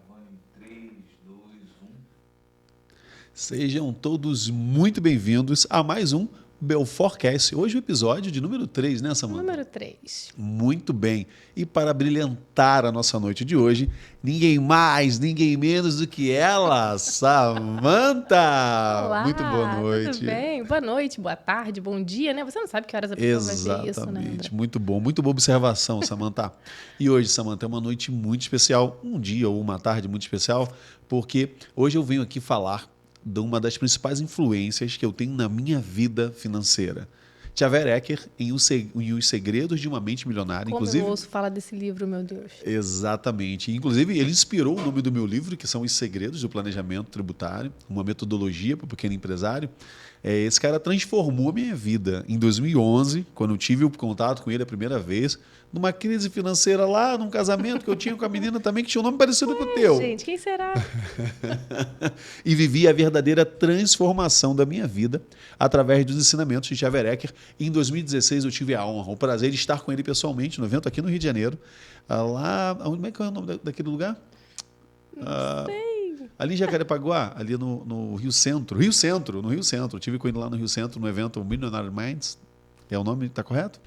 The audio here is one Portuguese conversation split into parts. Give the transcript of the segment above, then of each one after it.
Gravando em 3, 2, 1. Sejam todos muito bem-vindos a mais um Belfortcast. Hoje o episódio de número 3, né, Samanta? Número 3. Muito bem. E para brilhantar a nossa noite de hoje, ninguém mais, ninguém menos do que ela, Samanta! Olá, Muito boa noite. tudo bem? Boa noite, boa tarde, bom dia, né? Você não sabe que horas a pessoa vai ver isso, né, Exatamente. André? Muito bom. Muito boa observação, Samanta. E hoje, Samanta, é uma noite muito especial, um dia ou uma tarde muito especial, porque hoje eu venho aqui falar de uma das principais influências que eu tenho na minha vida financeira. Tjaver Ecker, em Os Segredos de uma Mente Milionária. Como Inclusive, eu ouço falar desse livro, meu Deus. exatamente. Inclusive, ele inspirou o nome do meu livro, que são Os Segredos do Planejamento Tributário, uma metodologia para o pequeno empresário. Esse cara transformou a minha vida. Em 2011, quando eu tive o contato com ele a primeira vez, numa crise financeira lá, num casamento que eu tinha com a menina também, que tinha um nome parecido com o teu. Gente, quem será? E vivi a verdadeira transformação da minha vida através dos ensinamentos de Tjaver Ecker. Em 2016 eu tive a honra, o prazer de estar com ele pessoalmente no evento aqui no Rio de Janeiro. Lá, como é que é o nome daquele lugar? Não sei. Ali em Jacarepaguá, ali no Rio Centro. No Rio Centro. Eu tive com ele lá no Rio Centro, no evento Millionaire Minds. É o nome, está correto?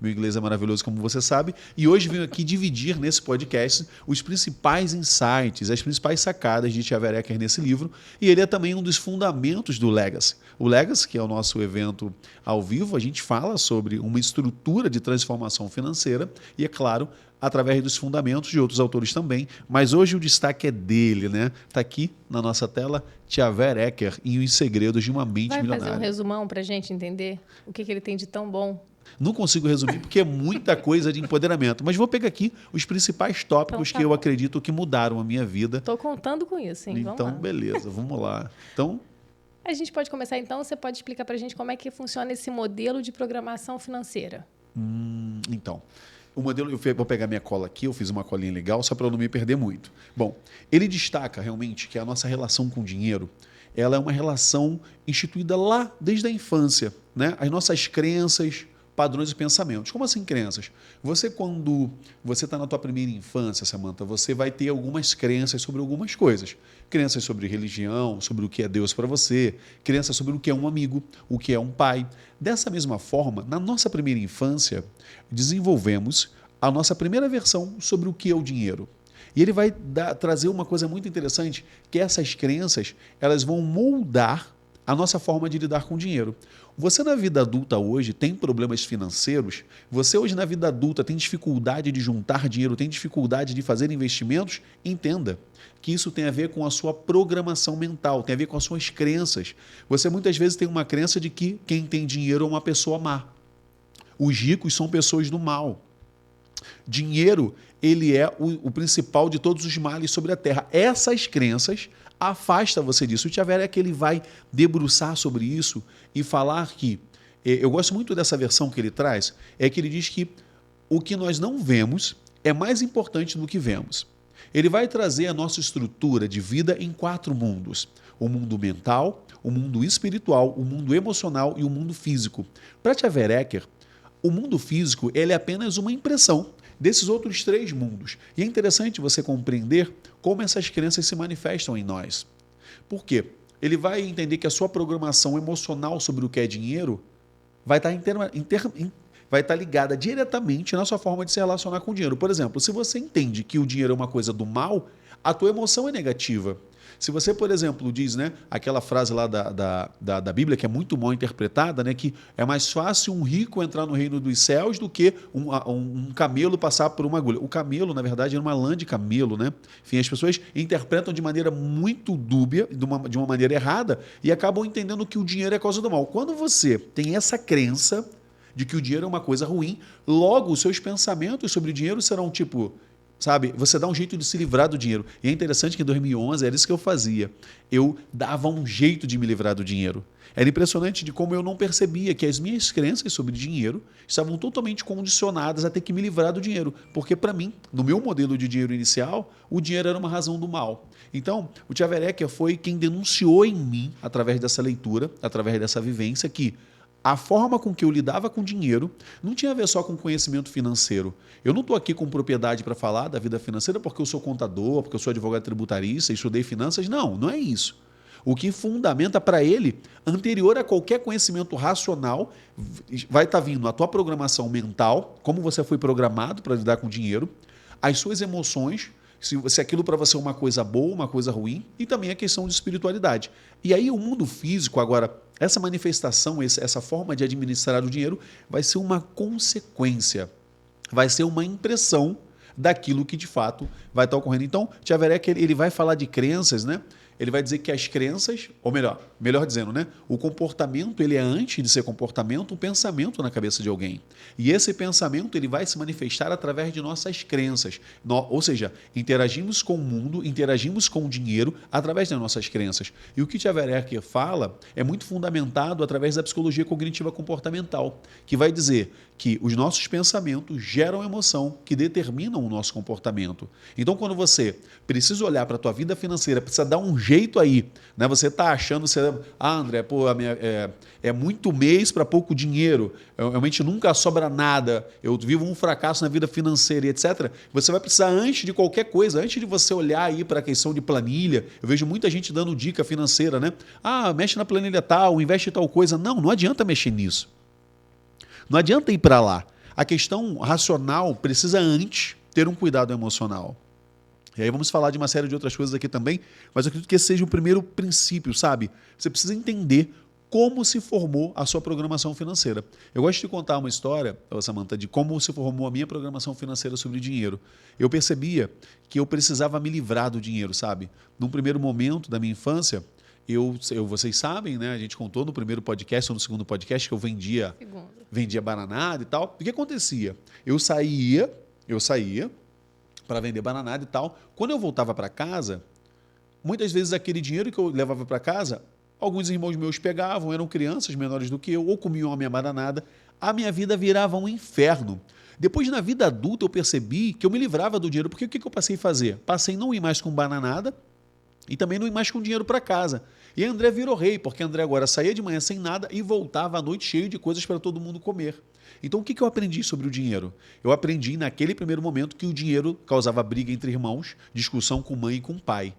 Meu inglês é maravilhoso, como você sabe. E hoje venho aqui dividir nesse podcast os principais insights, as principais sacadas de Tjaver Ecker nesse livro. E ele é também um dos fundamentos do Legacy. O Legacy, que é o nosso evento ao vivo, a gente fala sobre uma estrutura de transformação financeira e, é claro, através dos fundamentos de outros autores também. Mas hoje o destaque é dele, né? Está aqui na nossa tela, Tjaver Ecker em Os Segredos de uma Mente Vai Milionária. fazer um resumão pra gente entender o que ele tem de tão bom? Não consigo resumir porque é muita coisa de empoderamento, mas vou pegar aqui os principais tópicos Então tá que eu bom. acredito que mudaram a minha vida. Tô contando com isso, hein? Então, Vamos lá. beleza, vamos lá. Então, A gente pode começar então, você pode explicar pra gente como é que funciona esse modelo de programação financeira. então, o modelo, eu vou pegar minha cola aqui, eu fiz uma colinha legal só para eu não me perder muito. Bom, ele destaca realmente que a nossa relação com o dinheiro, ela é uma relação instituída lá desde a infância, né? As nossas crenças, padrões e pensamentos. Como assim crenças? Você, quando você está na tua primeira infância, Samanta, você vai ter algumas crenças sobre algumas coisas. Crenças sobre religião, sobre o que é Deus para você, crenças sobre o que é um amigo, o que é um pai. Dessa mesma forma, na nossa primeira infância, desenvolvemos a nossa primeira versão sobre o que é o dinheiro. E ele vai trazer uma coisa muito interessante, que essas crenças, elas vão moldar a nossa forma de lidar com o dinheiro. Você na vida adulta hoje tem problemas financeiros? Você hoje na vida adulta tem dificuldade de juntar dinheiro, tem dificuldade de fazer investimentos? Entenda que isso tem a ver com a sua programação mental, tem a ver com as suas crenças. Você muitas vezes tem uma crença de que quem tem dinheiro é uma pessoa má. Os ricos são pessoas do mal. Dinheiro, ele é o principal de todos os males sobre a terra. Essas crenças afasta você disso. O Tjaver é que ele vai debruçar sobre isso e falar que, eu gosto muito dessa versão que ele traz, é que ele diz que o que nós não vemos é mais importante do que vemos. Ele vai trazer a nossa estrutura de vida em 4 mundos. O mundo mental, o mundo espiritual, o mundo emocional e o mundo físico. Para Tjaver Ecker, o mundo físico ele é apenas uma impressão desses outros 3 mundos. E é interessante você compreender como essas crenças se manifestam em nós. Por quê? Ele vai entender que a sua programação emocional sobre o que é dinheiro vai estar ligada diretamente na sua forma de se relacionar com o dinheiro. Por exemplo, se você entende que o dinheiro é uma coisa do mal, a tua emoção é negativa. Se você, por exemplo, diz, né, aquela frase lá da Bíblia, que é muito mal interpretada, né, que é mais fácil um rico entrar no reino dos céus do que um camelo passar por uma agulha. O camelo, na verdade, era uma lã de camelo, né? Enfim, as pessoas interpretam de maneira muito dúbia, de uma maneira errada, e acabam entendendo que o dinheiro é causa do mal. Quando você tem essa crença de que o dinheiro é uma coisa ruim, logo os seus pensamentos sobre dinheiro serão tipo... Sabe, você dá um jeito de se livrar do dinheiro. E é interessante que em 2011 era isso que eu fazia. Eu dava um jeito de me livrar do dinheiro. Era impressionante de como eu não percebia que as minhas crenças sobre dinheiro estavam totalmente condicionadas a ter que me livrar do dinheiro. Porque, para mim, no meu modelo de dinheiro inicial, o dinheiro era uma razão do mal. Então, o Tjaver Ecker foi quem denunciou em mim, através dessa leitura, através dessa vivência, que a forma com que eu lidava com dinheiro não tinha a ver só com conhecimento financeiro. Eu não estou aqui com propriedade para falar da vida financeira porque eu sou contador, porque eu sou advogado tributarista, estudei finanças. Não, não é isso. O que fundamenta para ele, anterior a qualquer conhecimento racional, vai estar vindo a tua programação mental, como você foi programado para lidar com dinheiro, as suas emoções, se aquilo para você é uma coisa boa, uma coisa ruim, e também a questão de espiritualidade. E aí o mundo físico, agora, essa manifestação, essa forma de administrar o dinheiro, vai ser uma consequência, vai ser uma impressão daquilo que de fato vai estar ocorrendo. Então, Tia Werneck, ele vai falar de crenças, né? Ele vai dizer que as crenças, ou melhor dizendo, né? O comportamento, ele é antes de ser comportamento, um pensamento na cabeça de alguém. E esse pensamento, ele vai se manifestar através de nossas crenças. Ou seja, interagimos com o mundo, interagimos com o dinheiro através das nossas crenças. E o que Tia Werneck fala é muito fundamentado através da psicologia cognitiva comportamental, que vai dizer que os nossos pensamentos geram emoção que determinam o nosso comportamento. Então, quando você precisa olhar para a tua vida financeira, precisa dar um jeito aí, né? Você está achando, André, pô, é muito mês para pouco dinheiro, realmente nunca sobra nada, eu vivo um fracasso na vida financeira e etc. Você vai precisar, antes de qualquer coisa, antes de você olhar aí para a questão de planilha, eu vejo muita gente dando dica financeira, né? Mexe na planilha tal, investe em tal coisa. Não adianta mexer nisso. Não adianta ir para lá. A questão racional precisa antes ter um cuidado emocional. E aí vamos falar de uma série de outras coisas aqui também, mas eu acredito que esse seja o primeiro princípio, sabe? Você precisa entender como se formou a sua programação financeira. Eu gosto de contar uma história, Samantha, de como se formou a minha programação financeira sobre dinheiro. Eu percebia que eu precisava me livrar do dinheiro, sabe? Num primeiro momento da minha infância, vocês sabem, né? A gente contou no primeiro podcast ou no segundo podcast que eu vendia bananada e tal. O que acontecia? Eu saía para vender bananada e tal. Quando eu voltava para casa, muitas vezes aquele dinheiro que eu levava para casa, alguns irmãos meus pegavam, eram crianças menores do que eu, ou comiam a minha bananada. A minha vida virava um inferno. Depois, na vida adulta, eu percebi que eu me livrava do dinheiro. Porque o que eu passei a fazer? Passei a não ir mais com bananada, e também não ir mais com dinheiro para casa. E André virou rei, porque André agora saía de manhã sem nada e voltava à noite cheio de coisas para todo mundo comer. Então, o que eu aprendi sobre o dinheiro? Eu aprendi naquele primeiro momento que o dinheiro causava briga entre irmãos, discussão com mãe e com pai.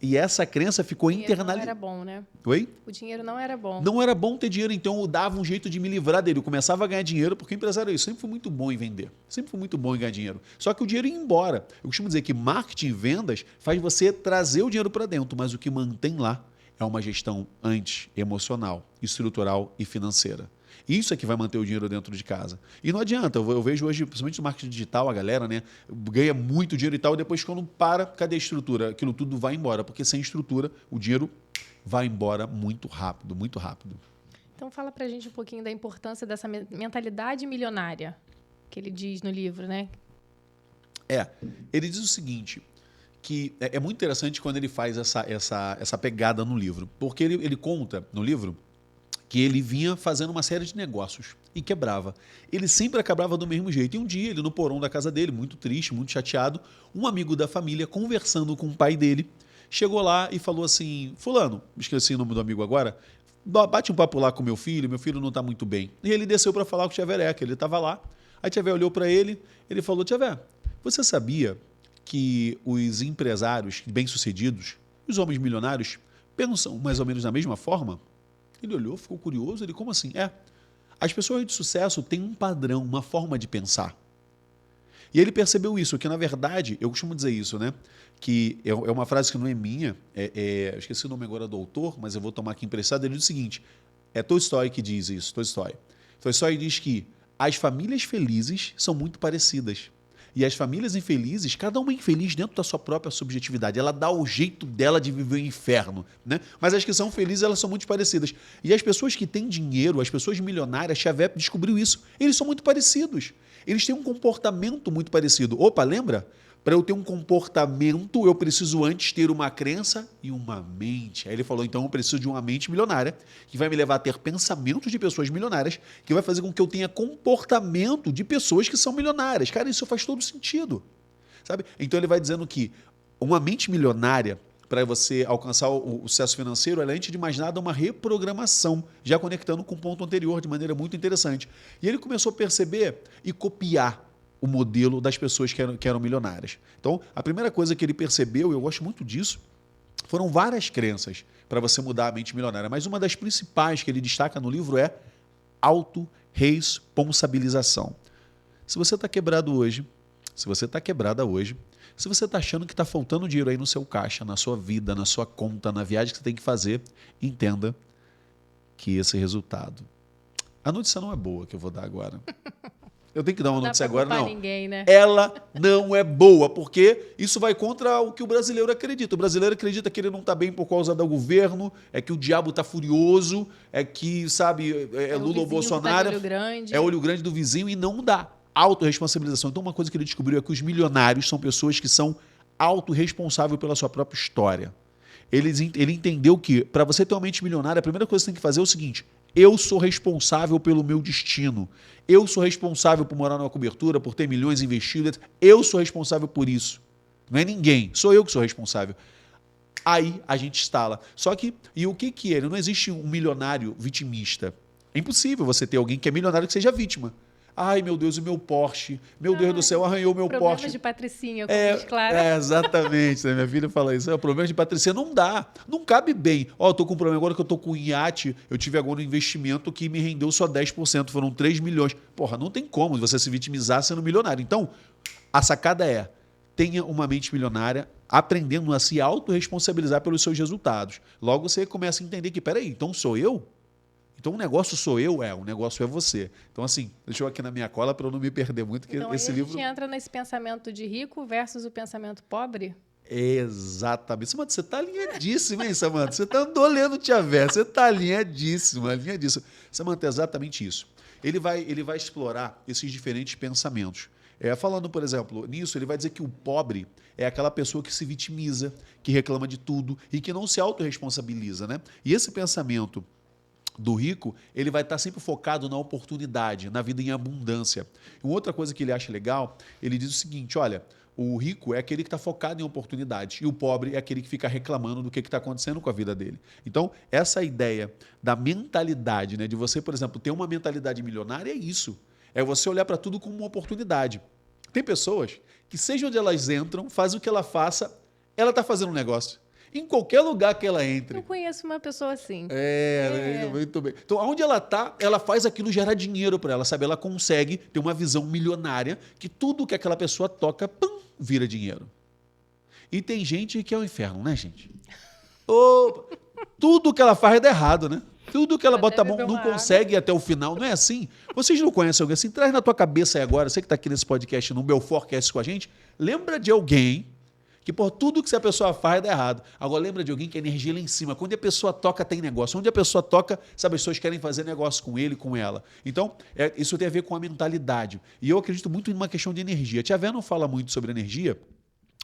E essa crença ficou internalizada. Não era bom, né? Oi? O dinheiro não era bom. Não era bom ter dinheiro, então eu dava um jeito de me livrar dele. Eu começava a ganhar dinheiro, porque empresário é isso. Sempre fui muito bom em vender. Sempre fui muito bom em ganhar dinheiro. Só que o dinheiro ia embora. Eu costumo dizer que marketing e vendas faz você trazer o dinheiro para dentro, mas o que mantém lá é uma gestão antes emocional, estrutural e financeira. Isso é que vai manter o dinheiro dentro de casa. E não adianta, eu vejo hoje, principalmente no marketing digital, a galera, né, ganha muito dinheiro e tal, e depois quando para, cadê a estrutura? Aquilo tudo vai embora, porque sem estrutura o dinheiro vai embora muito rápido, muito rápido. Então fala pra gente um pouquinho da importância dessa mentalidade milionária, que ele diz no livro, né? Ele diz o seguinte, que é muito interessante quando ele faz essa pegada no livro, porque ele conta no livro que ele vinha fazendo uma série de negócios e quebrava. Ele sempre acabava do mesmo jeito. E um dia, ele no porão da casa dele, muito triste, muito chateado, um amigo da família, conversando com o pai dele, chegou lá e falou assim, fulano, esqueci o nome do amigo agora, bate um papo lá com meu filho não está muito bem. E ele desceu para falar com o Tia Werneck, ele estava lá, a Tia Werneck olhou para ele falou, Tia Werneck, você sabia que os empresários bem-sucedidos, os homens milionários, pensam mais ou menos da mesma forma? Ele olhou, ficou curioso, como assim? As pessoas de sucesso têm um padrão, uma forma de pensar. E ele percebeu isso, que na verdade, eu costumo dizer isso, né? Que é uma frase que não é minha, eu esqueci o nome agora do autor, mas eu vou tomar aqui emprestado, ele diz o seguinte, é Tolstói que diz isso, Tolstói. Tolstói diz que as famílias felizes são muito parecidas. E as famílias infelizes, cada uma é infeliz dentro da sua própria subjetividade. Ela dá o jeito dela de viver o inferno, né? Mas as que são felizes, elas são muito parecidas. E as pessoas que têm dinheiro, as pessoas milionárias, Xavier descobriu isso. Eles são muito parecidos. Eles têm um comportamento muito parecido. Opa, lembra? Para eu ter um comportamento, eu preciso antes ter uma crença e uma mente. Aí ele falou, então eu preciso de uma mente milionária, que vai me levar a ter pensamentos de pessoas milionárias, que vai fazer com que eu tenha comportamento de pessoas que são milionárias. Cara, isso faz todo sentido. Sabe? Então ele vai dizendo que uma mente milionária para você alcançar o sucesso financeiro, ela é, antes de mais nada, uma reprogramação, já conectando com o ponto anterior de maneira muito interessante. E ele começou a perceber e copiar o modelo das pessoas que eram milionárias. Então, a primeira coisa que ele percebeu, e eu gosto muito disso, foram várias crenças para você mudar a mente milionária, mas uma das principais que ele destaca no livro é autorresponsabilização. Se você está quebrado hoje, se você está quebrada hoje, se você está achando que está faltando dinheiro aí no seu caixa, na sua vida, na sua conta, na viagem que você tem que fazer, entenda que esse resultado... A notícia não é boa que eu vou dar agora. Eu tenho que dar uma notícia agora, não. Ninguém, né? Ela não é boa, porque isso vai contra o que o brasileiro acredita. O brasileiro acredita que ele não está bem por causa do governo, é que o diabo está furioso, é que, sabe, é Lula ou Bolsonaro, é olho grande do vizinho, e não dá. Autorresponsabilização. Então, uma coisa que ele descobriu é que os milionários são pessoas que são autorresponsáveis pela sua própria história. Ele entendeu que, para você ter uma mente milionária, a primeira coisa que você tem que fazer é o seguinte: eu sou responsável pelo meu destino. Eu sou responsável por morar numa cobertura, por ter milhões investidos. Eu sou responsável por isso. Não é ninguém. Sou eu que sou responsável. Aí a gente instala. Só que, e o que é? Não existe um milionário vitimista. É impossível você ter alguém que é milionário que seja vítima. Ai, meu Deus, o meu Porsche. Meu Deus do céu, arranhou o meu problemas Porsche. De patricinha, como diz Clara. Exatamente. Né? Minha filha fala isso. Problema de patricinha não dá. Não cabe bem. Eu tô com um problema agora que eu tô com um iate. Eu tive agora um investimento que me rendeu só 10%. Foram 3 milhões. Porra, não tem como você se vitimizar sendo milionário. Então, a sacada é: tenha uma mente milionária, aprendendo a se autorresponsabilizar pelos seus resultados. Logo você começa a entender que, peraí, então sou eu? Então, o negócio sou eu? O negócio é você. Então, assim, deixa eu aqui na minha cola para eu não me perder muito, que então, esse aí livro... a gente entra nesse pensamento de rico versus o pensamento pobre? Exatamente. Samanta, você está alinhadíssima, hein, Samanta? Você andou lendo Tia Vé, você está alinhadíssima. Samanta, é exatamente isso. Ele vai explorar esses diferentes pensamentos. Falando, por exemplo, nisso, ele vai dizer que o pobre é aquela pessoa que se vitimiza, que reclama de tudo e que não se autorresponsabiliza, né? E esse pensamento do rico, ele vai estar sempre focado na oportunidade, na vida em abundância. E uma outra coisa que ele acha legal, ele diz o seguinte: olha, o rico é aquele que está focado em oportunidades e o pobre é aquele que fica reclamando do que está acontecendo com a vida dele. Então, essa ideia da mentalidade, né, de você, por exemplo, ter uma mentalidade milionária, é isso. É você olhar para tudo como uma oportunidade. Tem pessoas que, seja onde elas entram, faz o que ela faça, ela está fazendo um negócio. Em qualquer lugar que ela entre. Eu conheço uma pessoa assim. Muito bem. Então, onde ela está, ela faz aquilo gerar dinheiro para ela, sabe? Ela consegue ter uma visão milionária que tudo que aquela pessoa toca, pum, vira dinheiro. E tem gente que é o inferno, né, gente? Tudo que ela faz dá errado, né? Tudo que ela bota a mão não consegue ir até o final. Não é assim? Vocês não conhecem alguém assim? Traz na tua cabeça aí agora, você que está aqui nesse podcast, no Belfortcast com a gente, lembra de alguém que por tudo que a pessoa faz dá errado. Agora lembra de alguém que a energia lá em cima. Quando a pessoa toca, tem negócio. Onde a pessoa toca, sabe, as pessoas querem fazer negócio com ele, com ela. Então, isso tem a ver com a mentalidade. E eu acredito muito em uma questão de energia. A Tia Vé não fala muito sobre energia,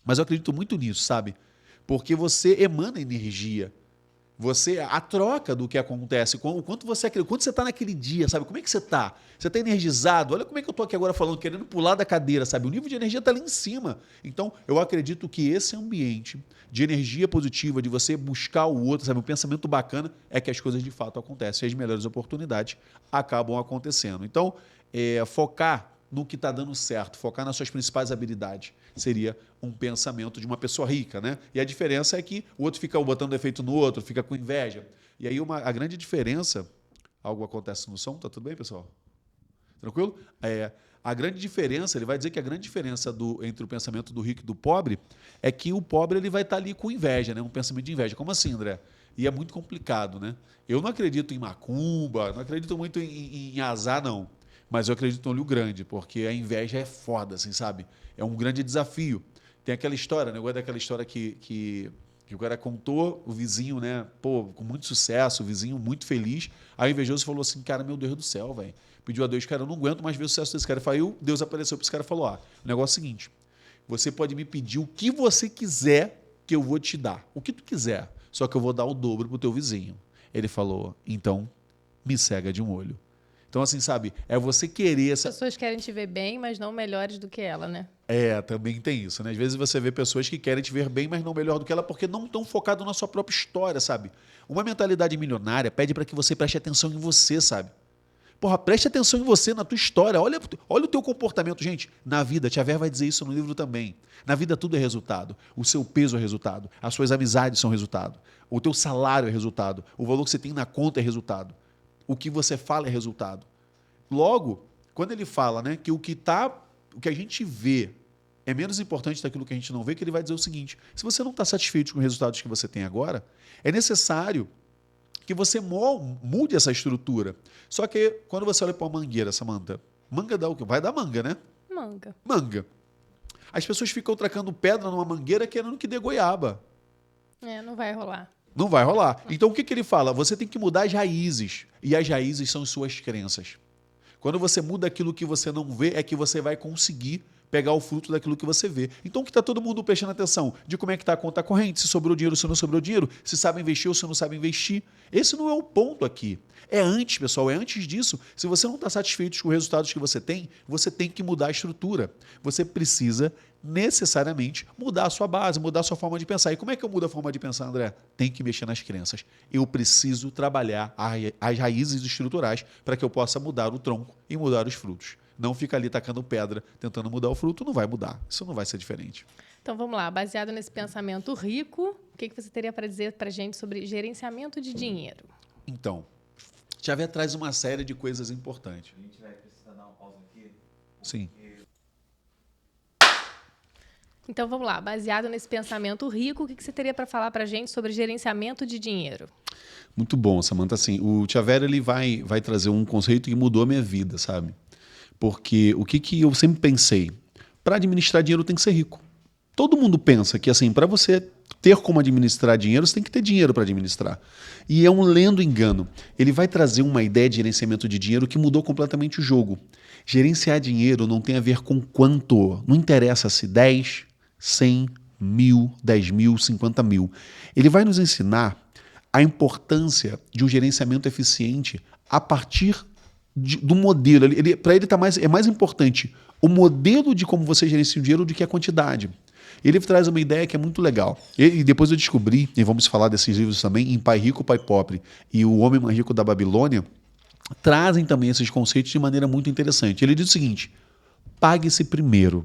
mas eu acredito muito nisso, sabe? Porque você emana energia. A troca do que acontece, o quanto você acredita, quando você está naquele dia, sabe? Como é que você está? Você está energizado? Olha como é que eu estou aqui agora falando, querendo pular da cadeira, sabe? O nível de energia está ali em cima. Então, eu acredito que esse ambiente de energia positiva, de você buscar o outro, sabe? Um pensamento bacana, é que as coisas de fato acontecem. E as melhores oportunidades acabam acontecendo. Então, focar no que está dando certo, focar nas suas principais habilidades, seria um pensamento de uma pessoa rica, né? E a diferença é que o outro fica botando defeito no outro, fica com inveja. E aí a grande diferença... Algo acontece no som? Tá tudo bem, pessoal? Tranquilo? A grande diferença, ele vai dizer que a grande diferença entre o pensamento do rico e do pobre é que o pobre ele vai estar ali com inveja, né? Um pensamento de inveja. Como assim, André? E é muito complicado, né? Eu não acredito em macumba, não acredito muito em azar, não. Mas eu acredito no olho grande, porque a inveja é foda, assim, sabe? É um grande desafio. Tem aquela história, né? Eu gosto daquela história que o cara contou, o vizinho, né? Pô, com muito sucesso, o vizinho muito feliz. Aí o invejoso falou assim, cara, meu Deus do céu, velho. Pediu a Deus, cara, eu não aguento mais ver o sucesso desse cara. Aí Deus apareceu para esse cara e falou, o negócio é o seguinte, você pode me pedir o que você quiser que eu vou te dar. O que tu quiser, só que eu vou dar o dobro pro teu vizinho. Ele falou, então, me cega de um olho. Então, assim, sabe, é você querer... As pessoas querem te ver bem, mas não melhores do que ela, né? Também tem isso, né? Às vezes você vê pessoas que querem te ver bem, mas não melhor do que ela, porque não estão focados na sua própria história, sabe? Uma mentalidade milionária pede para que você preste atenção em você, sabe? Porra, preste atenção em você, na tua história. Olha o teu comportamento. Gente, na vida, Tia Vera vai dizer isso no livro também. Na vida tudo é resultado. O seu peso é resultado. As suas amizades são resultado. O teu salário é resultado. O valor que você tem na conta é resultado. O que você fala é resultado. Logo, quando ele fala, né, que o que a gente vê é menos importante daquilo que a gente não vê, que ele vai dizer o seguinte: se você não está satisfeito com os resultados que você tem agora, é necessário que você mude essa estrutura. Só que quando você olha para uma mangueira, Samanta, manga dá o quê? Vai dar manga, né? Manga. As pessoas ficam tracando pedra numa mangueira querendo que dê goiaba. Não vai rolar. Não vai rolar. Então o que ele fala? Você tem que mudar as raízes. E as raízes são as suas crenças. Quando você muda aquilo que você não vê, é que você vai conseguir pegar o fruto daquilo que você vê. Então, o que está todo mundo prestando atenção? De como é que está a conta corrente, se sobrou dinheiro, se não sobrou dinheiro, se sabe investir ou se não sabe investir. Esse não é o ponto aqui. É antes, pessoal, é antes disso. Se você não está satisfeito com os resultados que você tem que mudar a estrutura. Você precisa necessariamente mudar a sua base, mudar a sua forma de pensar. E como é que eu mudo a forma de pensar, André? Tem que mexer nas crenças. Eu preciso trabalhar as raízes estruturais para que eu possa mudar o tronco e mudar os frutos. Não fica ali tacando pedra, tentando mudar o fruto, não vai mudar. Isso não vai ser diferente. Então, vamos lá. Baseado nesse pensamento rico, o que você teria para dizer para a gente sobre gerenciamento de dinheiro? Então, Tia Vera traz uma série de coisas importantes. A gente vai precisar dar uma pausa aqui. Sim. Então, vamos lá. Baseado nesse pensamento rico, o que você teria para falar para a gente sobre gerenciamento de dinheiro? Muito bom, Samanta. Assim, o Tia Vera ele vai trazer um conceito que mudou a minha vida, sabe? Porque o que eu sempre pensei? Para administrar dinheiro tem que ser rico. Todo mundo pensa que, assim, para você ter como administrar dinheiro, você tem que ter dinheiro para administrar. E é um lendo engano. Ele vai trazer uma ideia de gerenciamento de dinheiro que mudou completamente o jogo. Gerenciar dinheiro não tem a ver com quanto. Não interessa se 10, 100, 1.000, 10 mil, 50 mil. Ele vai nos ensinar a importância de um gerenciamento eficiente a partir do modelo. Para ele é mais importante o modelo de como você gerencia o dinheiro do que a quantidade. Ele traz uma ideia que é muito legal. E depois eu descobri, e vamos falar desses livros também, em Pai Rico, Pai Pobre e O Homem Mais Rico da Babilônia, trazem também esses conceitos de maneira muito interessante. Ele diz o seguinte: pague-se primeiro.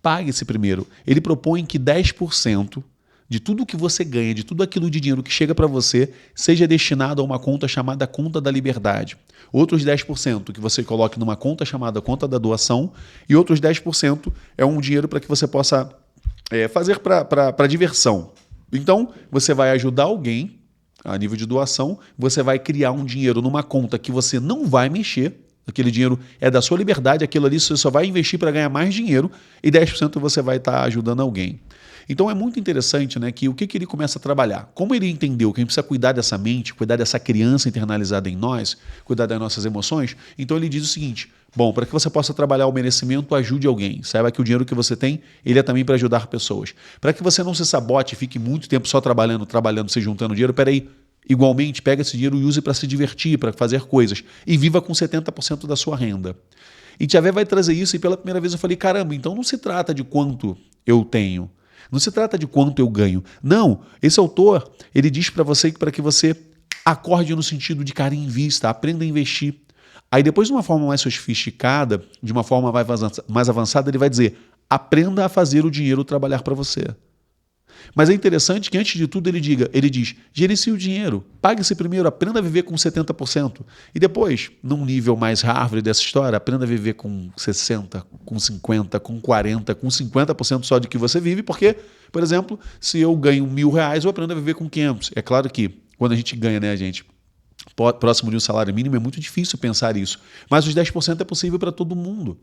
Pague-se primeiro. Ele propõe que 10% de tudo que você ganha, de tudo aquilo de dinheiro que chega para você, seja destinado a uma conta chamada conta da liberdade. Outros 10% que você coloque numa conta chamada conta da doação e outros 10% é um dinheiro para que você possa fazer para diversão. Então, você vai ajudar alguém a nível de doação, você vai criar um dinheiro numa conta que você não vai mexer, aquele dinheiro é da sua liberdade, aquilo ali você só vai investir para ganhar mais dinheiro e 10% você vai estar ajudando alguém. Então é muito interessante, né, que o que ele começa a trabalhar. Como ele entendeu que a gente precisa cuidar dessa mente, cuidar dessa criança internalizada em nós, cuidar das nossas emoções, então ele diz o seguinte: bom, para que você possa trabalhar o merecimento, ajude alguém. Saiba que o dinheiro que você tem, ele é também para ajudar pessoas. Para que você não se sabote, fique muito tempo só trabalhando, se juntando dinheiro, peraí, igualmente, pega esse dinheiro e use para se divertir, para fazer coisas. E viva com 70% da sua renda. E Tia Vera vai trazer isso, e pela primeira vez eu falei: caramba, então não se trata de quanto eu tenho. Não se trata de quanto eu ganho. Não, esse autor, ele diz para você que você acorde no sentido de cara, invista, aprenda a investir. Aí depois, de uma forma mais sofisticada, de uma forma mais avançada, ele vai dizer: aprenda a fazer o dinheiro trabalhar para você. Mas é interessante que, antes de tudo, ele diz: gerencie o dinheiro, pague-se primeiro, aprenda a viver com 70%. E depois, num nível mais Harvard dessa história, aprenda a viver com 60%, com 50%, com 40%, com 50% só de que você vive, porque, por exemplo, se eu ganho R$1.000, eu aprendo a viver com 500. É claro que, quando a gente ganha, né, gente, próximo de um salário mínimo, é muito difícil pensar isso. Mas os 10% é possível para todo mundo.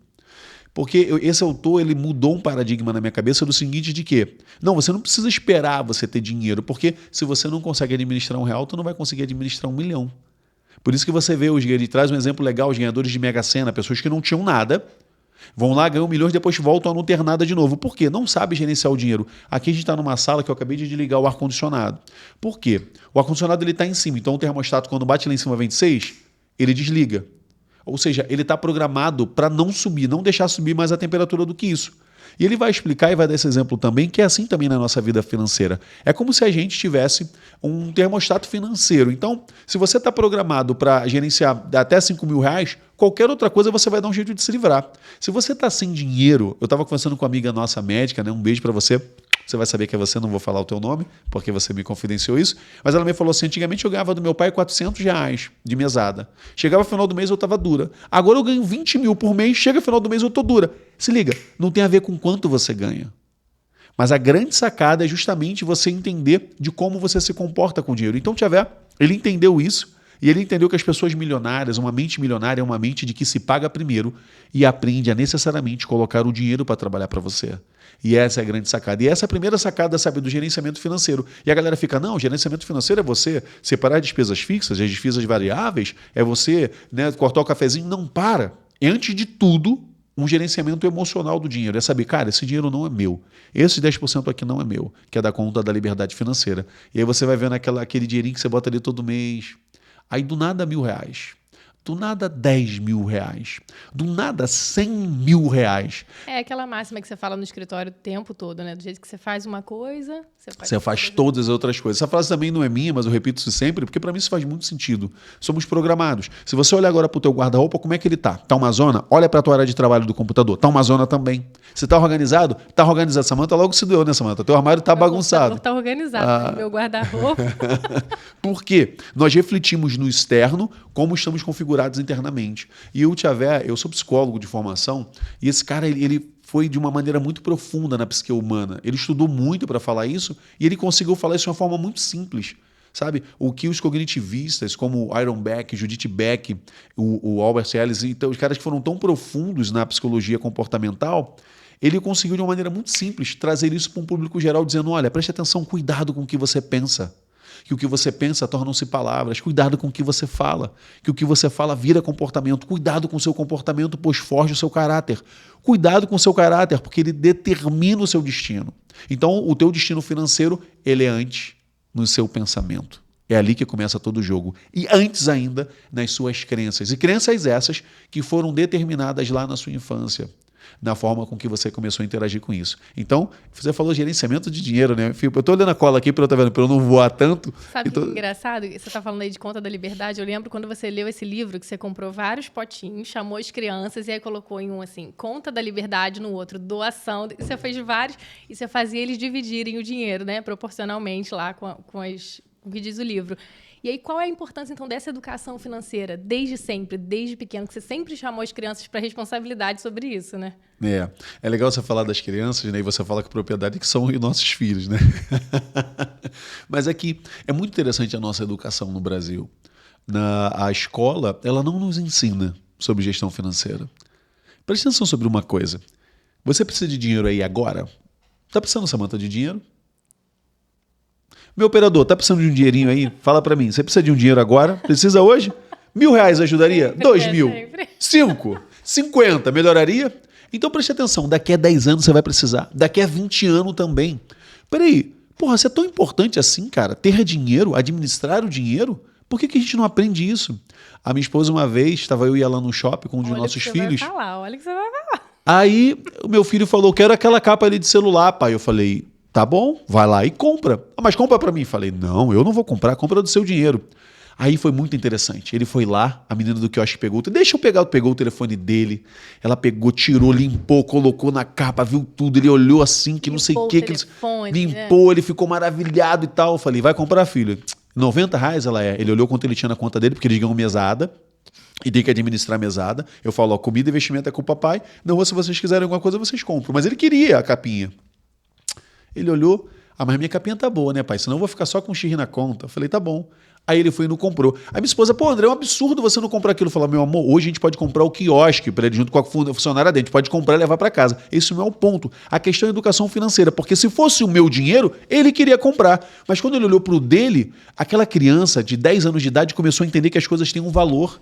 Porque esse autor, ele mudou um paradigma na minha cabeça do seguinte, de que não, você não precisa esperar você ter dinheiro, porque se você não consegue administrar R$1, tu não vai conseguir administrar 1 milhão. Por isso que você vê, ele traz um exemplo legal, os ganhadores de Mega Sena, pessoas que não tinham nada, vão lá, ganham milhões, depois voltam a não ter nada de novo. Por quê? Não sabe gerenciar o dinheiro. Aqui a gente está numa sala que eu acabei de desligar o ar-condicionado. Por quê? O ar-condicionado está em cima, então o termostato, quando bate lá em cima 26, ele desliga. Ou seja, ele está programado para não subir, não deixar subir mais a temperatura do que isso. E ele vai explicar e vai dar esse exemplo também, que é assim também na nossa vida financeira. É como se a gente tivesse um termostato financeiro. Então, se você está programado para gerenciar até R$ 5.000, qualquer outra coisa você vai dar um jeito de se livrar. Se você está sem dinheiro, eu estava conversando com uma amiga nossa médica, né? Um beijo para você. Você vai saber que é você, não vou falar o teu nome, porque você me confidenciou isso. Mas ela me falou assim, antigamente eu ganhava do meu pai R$ 400 de mesada. Chegava no final do mês eu estava dura. Agora eu ganho 20 mil por mês, chega no final do mês eu estou dura. Se liga, não tem a ver com quanto você ganha. Mas a grande sacada é justamente você entender de como você se comporta com o dinheiro. Então, Tiavé, ele entendeu isso. E ele entendeu que as pessoas milionárias, uma mente milionária é uma mente de que se paga primeiro e aprende a necessariamente colocar o dinheiro para trabalhar para você. E essa é a grande sacada. E essa é a primeira sacada, sabe, do gerenciamento financeiro. E a galera fica, não, gerenciamento financeiro é você separar despesas fixas, as despesas variáveis, é você, né, cortar o cafezinho. Não, para. E antes de tudo, um gerenciamento emocional do dinheiro. É saber, cara, esse dinheiro não é meu. Esse 10% aqui não é meu, que é da conta da liberdade financeira. E aí você vai vendo aquele dinheirinho que você bota ali todo mês. Aí do nada R$ 1.000, do nada R$ 10.000, do nada R$ 100.000. É aquela máxima que você fala no escritório o tempo todo, né? Do jeito que você faz uma coisa, você faz todas as outras coisas. Essa frase também não é minha, mas eu repito isso sempre, porque para mim isso faz muito sentido. Somos programados. Se você olhar agora para o teu guarda-roupa, como é que ele tá? Tá uma zona? Olha para a tua área de trabalho do computador. Tá uma zona também. Se tá organizado? Tá organizado. Samanta logo se deu, né, Samanta? Teu armário tá bagunçado. Tá organizado. Meu guarda-roupa. Por quê? Nós refletimos no externo como estamos configurados internamente. E o Tiavé, eu sou psicólogo de formação, e esse cara, ele foi de uma maneira muito profunda na psique humana. Ele estudou muito para falar isso e ele conseguiu falar isso de uma forma muito simples. Sabe? O que os cognitivistas, como Aaron Beck, Judith Beck, o Albert Ellis, então, os caras que foram tão profundos na psicologia comportamental, ele conseguiu de uma maneira muito simples trazer isso para um público geral, dizendo, olha, preste atenção, cuidado com o que você pensa. Que o que você pensa tornam-se palavras. Cuidado com o que você fala. Que o que você fala vira comportamento. Cuidado com o seu comportamento, pois forja o seu caráter. Cuidado com o seu caráter, porque ele determina o seu destino. Então, o teu destino financeiro, ele é antes no seu pensamento. É ali que começa todo o jogo. E antes ainda, nas suas crenças. E crenças essas que foram determinadas lá na sua infância, na forma com que você começou a interagir com isso. Então, você falou gerenciamento de dinheiro, né? Eu estou olhando a cola aqui para eu não voar tanto. Sabe o que é engraçado? Você está falando aí de Conta da Liberdade. Eu lembro quando você leu esse livro, que você comprou vários potinhos, chamou as crianças e aí colocou em um assim, Conta da Liberdade, no outro, doação. E você fez vários e você fazia eles dividirem o dinheiro, né? Proporcionalmente lá com o que diz o livro. E aí, qual é a importância, então, dessa educação financeira, desde sempre, desde pequeno, que você sempre chamou as crianças para responsabilidade sobre isso, né? É legal você falar das crianças, né? E você fala com propriedade que são os nossos filhos, né? Mas aqui, é muito interessante a nossa educação no Brasil. A escola, ela não nos ensina sobre gestão financeira. Preste atenção sobre uma coisa. Você precisa de dinheiro aí agora? Tá precisando, Samanta, de dinheiro? Meu operador, tá precisando de um dinheirinho aí? Fala para mim, você precisa de um dinheiro agora? Precisa hoje? R$ 1.000 ajudaria? 2.000? 5? 50? Melhoraria? Então preste atenção, daqui a 10 anos você vai precisar. Daqui a 20 anos também. Peraí, porra, você é tão importante assim, cara? Ter dinheiro, administrar o dinheiro? Por que a gente não aprende isso? A minha esposa uma vez, estava eu e ela no shopping com um de nossos filhos. Olha o que você vai falar. Aí o meu filho falou, quero aquela capa ali de celular, pai. Eu falei, tá bom, vai lá e compra. Mas compra para mim. Falei, não, eu não vou comprar, compra do seu dinheiro. Aí foi muito interessante. Ele foi lá, a menina do quiosque pegou o telefone dele. Ela pegou, tirou, limpou, colocou na capa, viu tudo. Ele olhou assim, que limpou, não sei o que. Limpou, ele ficou maravilhado e tal. Eu falei, vai comprar, filho. R$ 90 ela é. Ele olhou quanto ele tinha na conta dele, porque eles ganham mesada. E tem que administrar a mesada. Eu falo, ó, comida e investimento é com o papai. Não, se vocês quiserem alguma coisa, vocês compram. Mas ele queria a capinha. Ele olhou, mas minha capinha tá boa, né, pai? Senão eu vou ficar só com xirri na conta. Eu falei, tá bom. Aí ele foi e não comprou. Aí minha esposa, pô, André, é um absurdo você não comprar aquilo. Eu falei, meu amor, hoje a gente pode comprar o quiosque para ele junto com a funcionária dele. A gente pode comprar e levar para casa. Esse não é o ponto. A questão é a educação financeira. Porque se fosse o meu dinheiro, ele queria comprar. Mas quando ele olhou pro dele, aquela criança de 10 anos de idade começou a entender que as coisas têm um valor.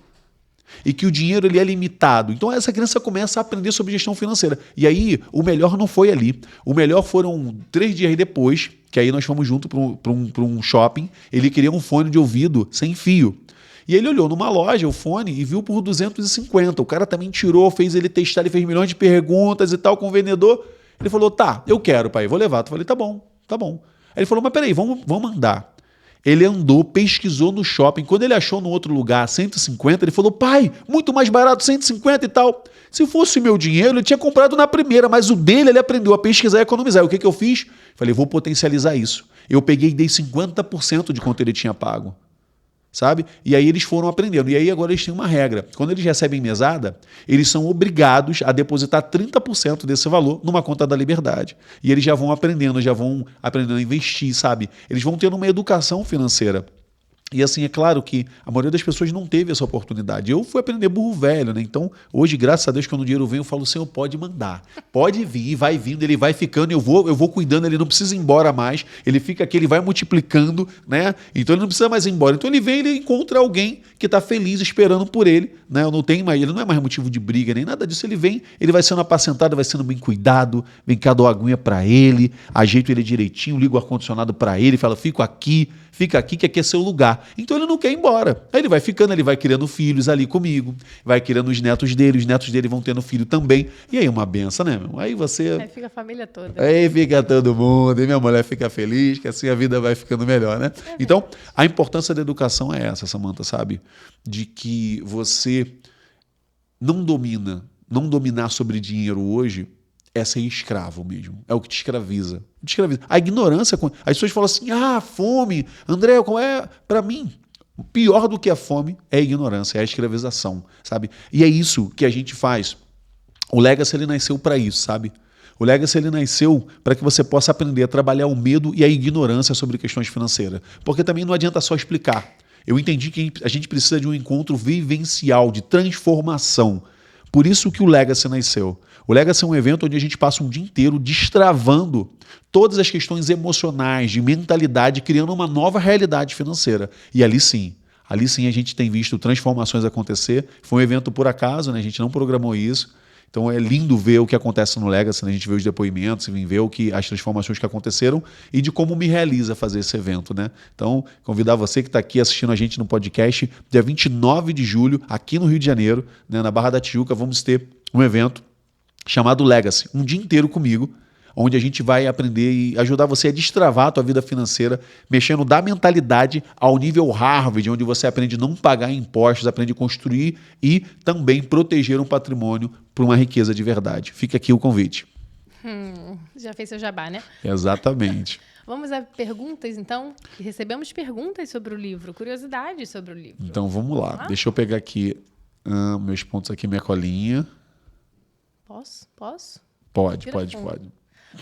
E que o dinheiro ele é limitado. Então essa criança começa a aprender sobre gestão financeira. E aí o melhor não foi ali. O melhor foram 3 dias depois, que aí nós fomos juntos para um shopping. Ele queria um fone de ouvido sem fio. E ele olhou numa loja, o fone, e viu por 250. O cara também tirou, fez ele testar, ele fez milhões de perguntas e tal com o vendedor. Ele falou, tá, eu quero, pai, vou levar. Eu falei, tá bom, tá bom. Aí ele falou, mas peraí, vamos andar. Ele andou, pesquisou no shopping. Quando ele achou no outro lugar 150, ele falou, pai, muito mais barato, 150 e tal. Se fosse o meu dinheiro, ele tinha comprado na primeira, mas o dele ele aprendeu a pesquisar e economizar. E o que eu fiz? Falei, vou potencializar isso. Eu peguei e dei 50% de quanto ele tinha pago. Sabe? E aí eles foram aprendendo. E aí agora eles têm uma regra. Quando eles recebem mesada, eles são obrigados a depositar 30% desse valor numa conta da Liberdade. E eles já vão aprendendo a investir, sabe? Eles vão tendo uma educação financeira. E assim, é claro que a maioria das pessoas não teve essa oportunidade. Eu fui aprender burro velho, né? Então, hoje, graças a Deus, quando o dinheiro vem, eu falo, Senhor, pode mandar. Pode vir, vai vindo, ele vai ficando, eu vou cuidando, ele não precisa ir embora mais. Ele fica aqui, ele vai multiplicando, né? Então, ele não precisa mais ir embora. Então, ele vem, ele encontra alguém que está feliz, esperando por ele, né? Ele não é mais motivo de briga, nem nada disso. Ele vem, ele vai sendo apacentado, vai sendo bem cuidado, vem cá, dou aguinha para ele, ajeito ele direitinho, ligo o ar-condicionado para ele, falo, fica aqui que aqui é seu lugar. Então ele não quer ir embora. Aí ele vai ficando, ele vai criando filhos ali comigo, vai criando os netos dele vão tendo filho também. E aí é uma benção, né, meu? Aí você... Aí fica a família toda. Aí fica todo mundo, e minha mulher fica feliz, que assim a vida vai ficando melhor, né? Então, a importância da educação é essa, Samantha, sabe? De que você não dominar sobre dinheiro hoje é ser escravo mesmo. É o que te escraviza. A ignorância... As pessoas falam assim, fome. André, qual é? Para mim, pior do que a fome é a ignorância, é a escravização, sabe? E é isso que a gente faz. O Legacy, ele nasceu para isso, sabe? O Legacy, ele nasceu para que você possa aprender a trabalhar o medo e a ignorância sobre questões financeiras. Porque também não adianta só explicar. Eu entendi que a gente precisa de um encontro vivencial, de transformação. Por isso que o Legacy nasceu. O Legacy é um evento onde a gente passa um dia inteiro destravando todas as questões emocionais, de mentalidade, criando uma nova realidade financeira. E ali sim a gente tem visto transformações acontecer. Foi um evento por acaso, né? A gente não programou isso. Então é lindo ver o que acontece no Legacy, né? A gente vê os depoimentos, ver as transformações que aconteceram e de como me realiza fazer esse evento, né? Então, convidar você que está aqui assistindo a gente no podcast, dia 29 de julho, aqui no Rio de Janeiro, né? Na Barra da Tijuca, vamos ter um evento chamado Legacy, um dia inteiro comigo, onde a gente vai aprender e ajudar você a destravar a tua vida financeira, mexendo da mentalidade ao nível Harvard, onde você aprende a não pagar impostos, aprende a construir e também proteger um patrimônio para uma riqueza de verdade. Fica aqui o convite. Já fez seu jabá, né? Exatamente. Vamos a perguntas, então? Recebemos perguntas sobre o livro, curiosidades sobre o livro. Então, vamos lá. Deixa eu pegar aqui meus pontos aqui, minha colinha. Posso? Pode.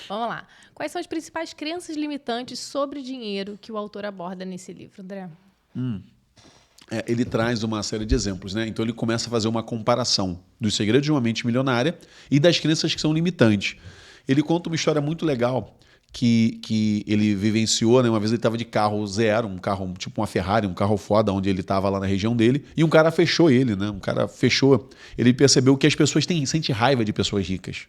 Vamos lá. Quais são as principais crenças limitantes sobre dinheiro que o autor aborda nesse livro, André? Ele traz uma série de exemplos, né? Então ele começa a fazer uma comparação dos segredos de uma mente milionária e das crenças que são limitantes. Ele conta uma história muito legal que ele vivenciou, né? Uma vez ele estava de carro zero, um carro tipo uma Ferrari, um carro foda, onde ele estava lá na região dele, e um cara fechou ele, né? Ele percebeu que as pessoas sentem raiva de pessoas ricas.